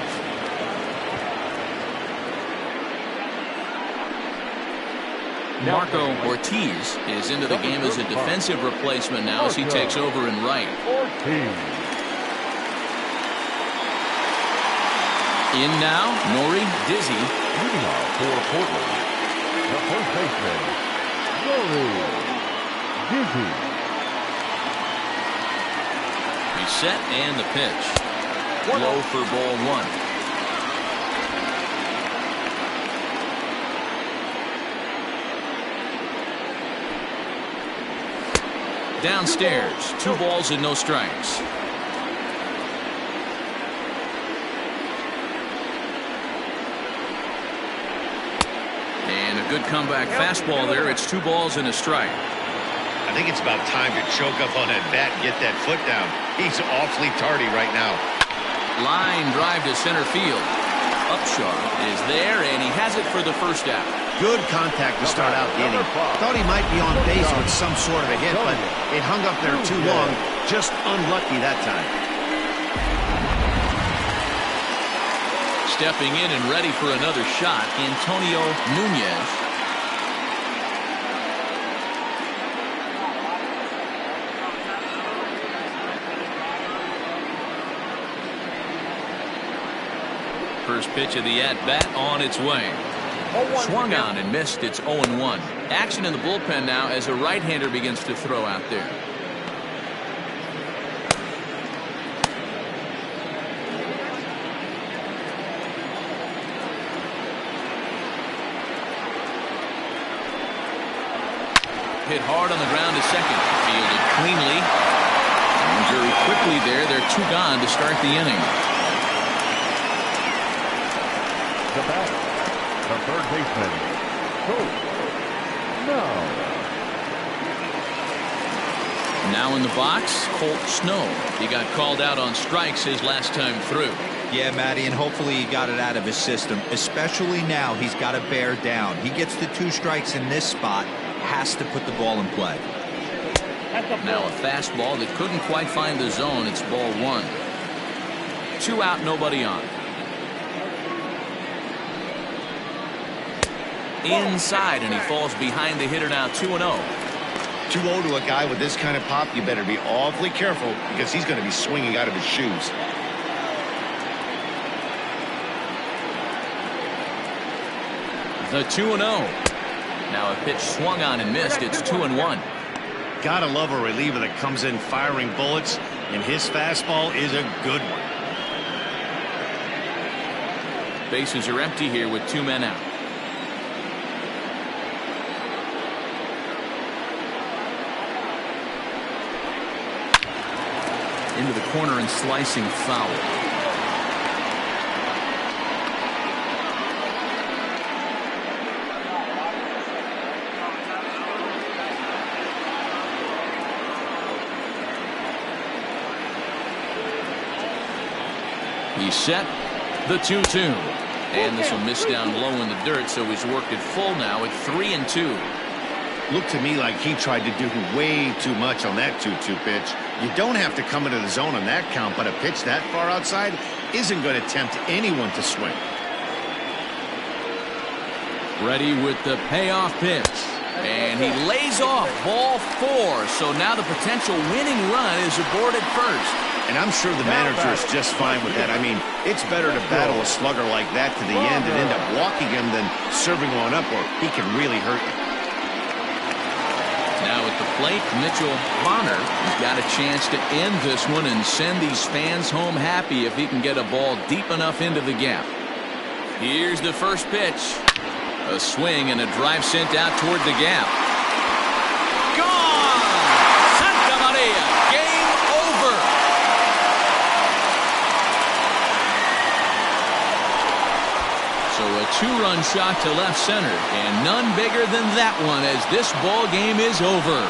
Marco Ortiz is into the game as a defensive replacement now as he takes over in right. In now, Nori Dizzy. Leading off for Portland, the first baseman, Nori Dizzy. Reset and the pitch. Low for ball 1. Downstairs, 2 balls and no strikes. And a good comeback fastball there. It's 2 balls and a strike. I think it's about time to choke up on that bat and get that foot down. He's awfully tardy right now. Line drive to center field. Upshaw is there, and he has it for the first out. Good contact to start out the inning. Thought he might be on base with some sort of a hit, but it hung up there too long. Just unlucky that time. Stepping in and ready for another shot, Antonio Nunez. First pitch of the at-bat on its way. Swung on and missed. It's 0-1. Action in the bullpen now as a right-hander begins to throw out there. Hit hard on the ground to second. Fielded cleanly. And very quickly there. They're 2 gone to start the inning. The batter, the third baseman, Colt Snow. Now in the box, Colt Snow. He got called out on strikes his last time through. Yeah, Matty, and hopefully he got it out of his system. Especially now, he's got to bear down. He gets the 2 strikes in this spot, has to put the ball in play. Now a fastball that couldn't quite find the zone. It's ball 1. 2 out, nobody on. Inside, and he falls behind the hitter now. 2-0. 2-0 to a guy with this kind of pop. You better be awfully careful because he's going to be swinging out of his shoes. The 2-0. Now a pitch swung on and missed. It's 2-1. Gotta love a reliever that comes in firing bullets, and his fastball is a good one. Bases are empty here with 2 men out. Into the corner and slicing foul. He's set the 2-2. And this will miss down low in the dirt, so he's worked it full now at 3-2. Looked to me like he tried to do way too much on that 2-2 pitch. You don't have to come into the zone on that count, but a pitch that far outside isn't going to tempt anyone to swing. Ready with the payoff pitch. And he lays off ball 4. So now the potential winning run is aboard at first. And I'm sure the manager is just fine with that. I mean, it's better to battle a slugger like that to the end and end up walking him than serving one up, or he can really hurt you. Now at the plate, Mitchell Bonner has got a chance to end this one and send these fans home happy if he can get a ball deep enough into the gap. Here's the first pitch. A swing and a drive sent out toward the gap. Gone! Santa Maria! Game over! So a 2-run shot to left center, and none bigger than that one as this ball game is over.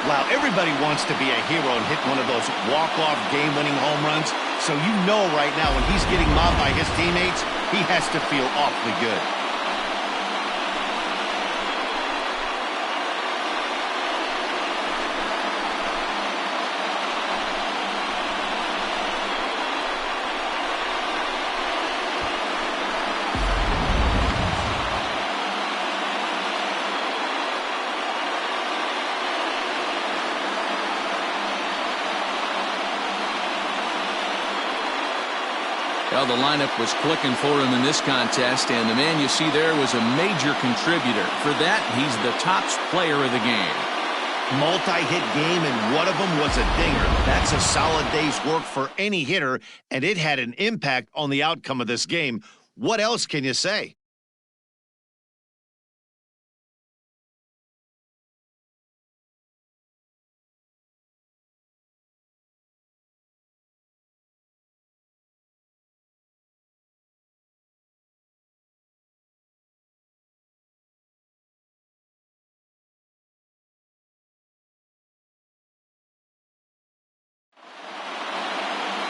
Wow, everybody wants to be a hero and hit one of those walk-off game-winning home runs. So you know right now when he's getting mobbed by his teammates, he has to feel awfully good. Well, the lineup was clicking for him in this contest, and the man you see there was a major contributor. For that, he's the top player of the game. Multi-hit game, and one of them was a dinger. That's a solid day's work for any hitter, and it had an impact on the outcome of this game. What else can you say?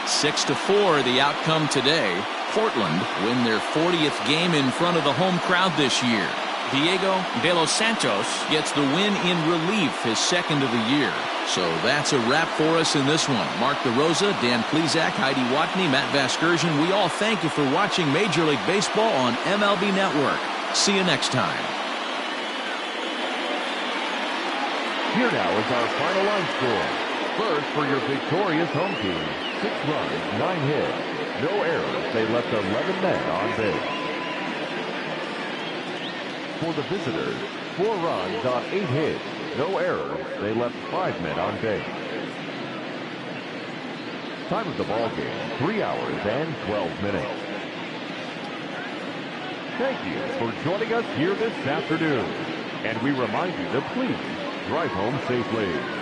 Six to 4 the outcome today. Portland win their 40th game in front of the home crowd this year. Diego De Los Santos gets the win in relief, his second of the year. So that's a wrap for us in this one. Mark DeRosa, Dan Plesac, Heidi Watney, Matt Vasgersian, we all thank you for watching Major League Baseball on MLB Network. See you next time. Here now is our final line score. First, for your victorious home team, 6 runs, 9 hits, no errors. They left 11 men on base. For the visitors, 4 runs on 8 hits, no errors. They left 5 men on base. Time of the ball game, 3 hours and 12 minutes. Thank you for joining us here this afternoon. And we remind you to please drive home safely.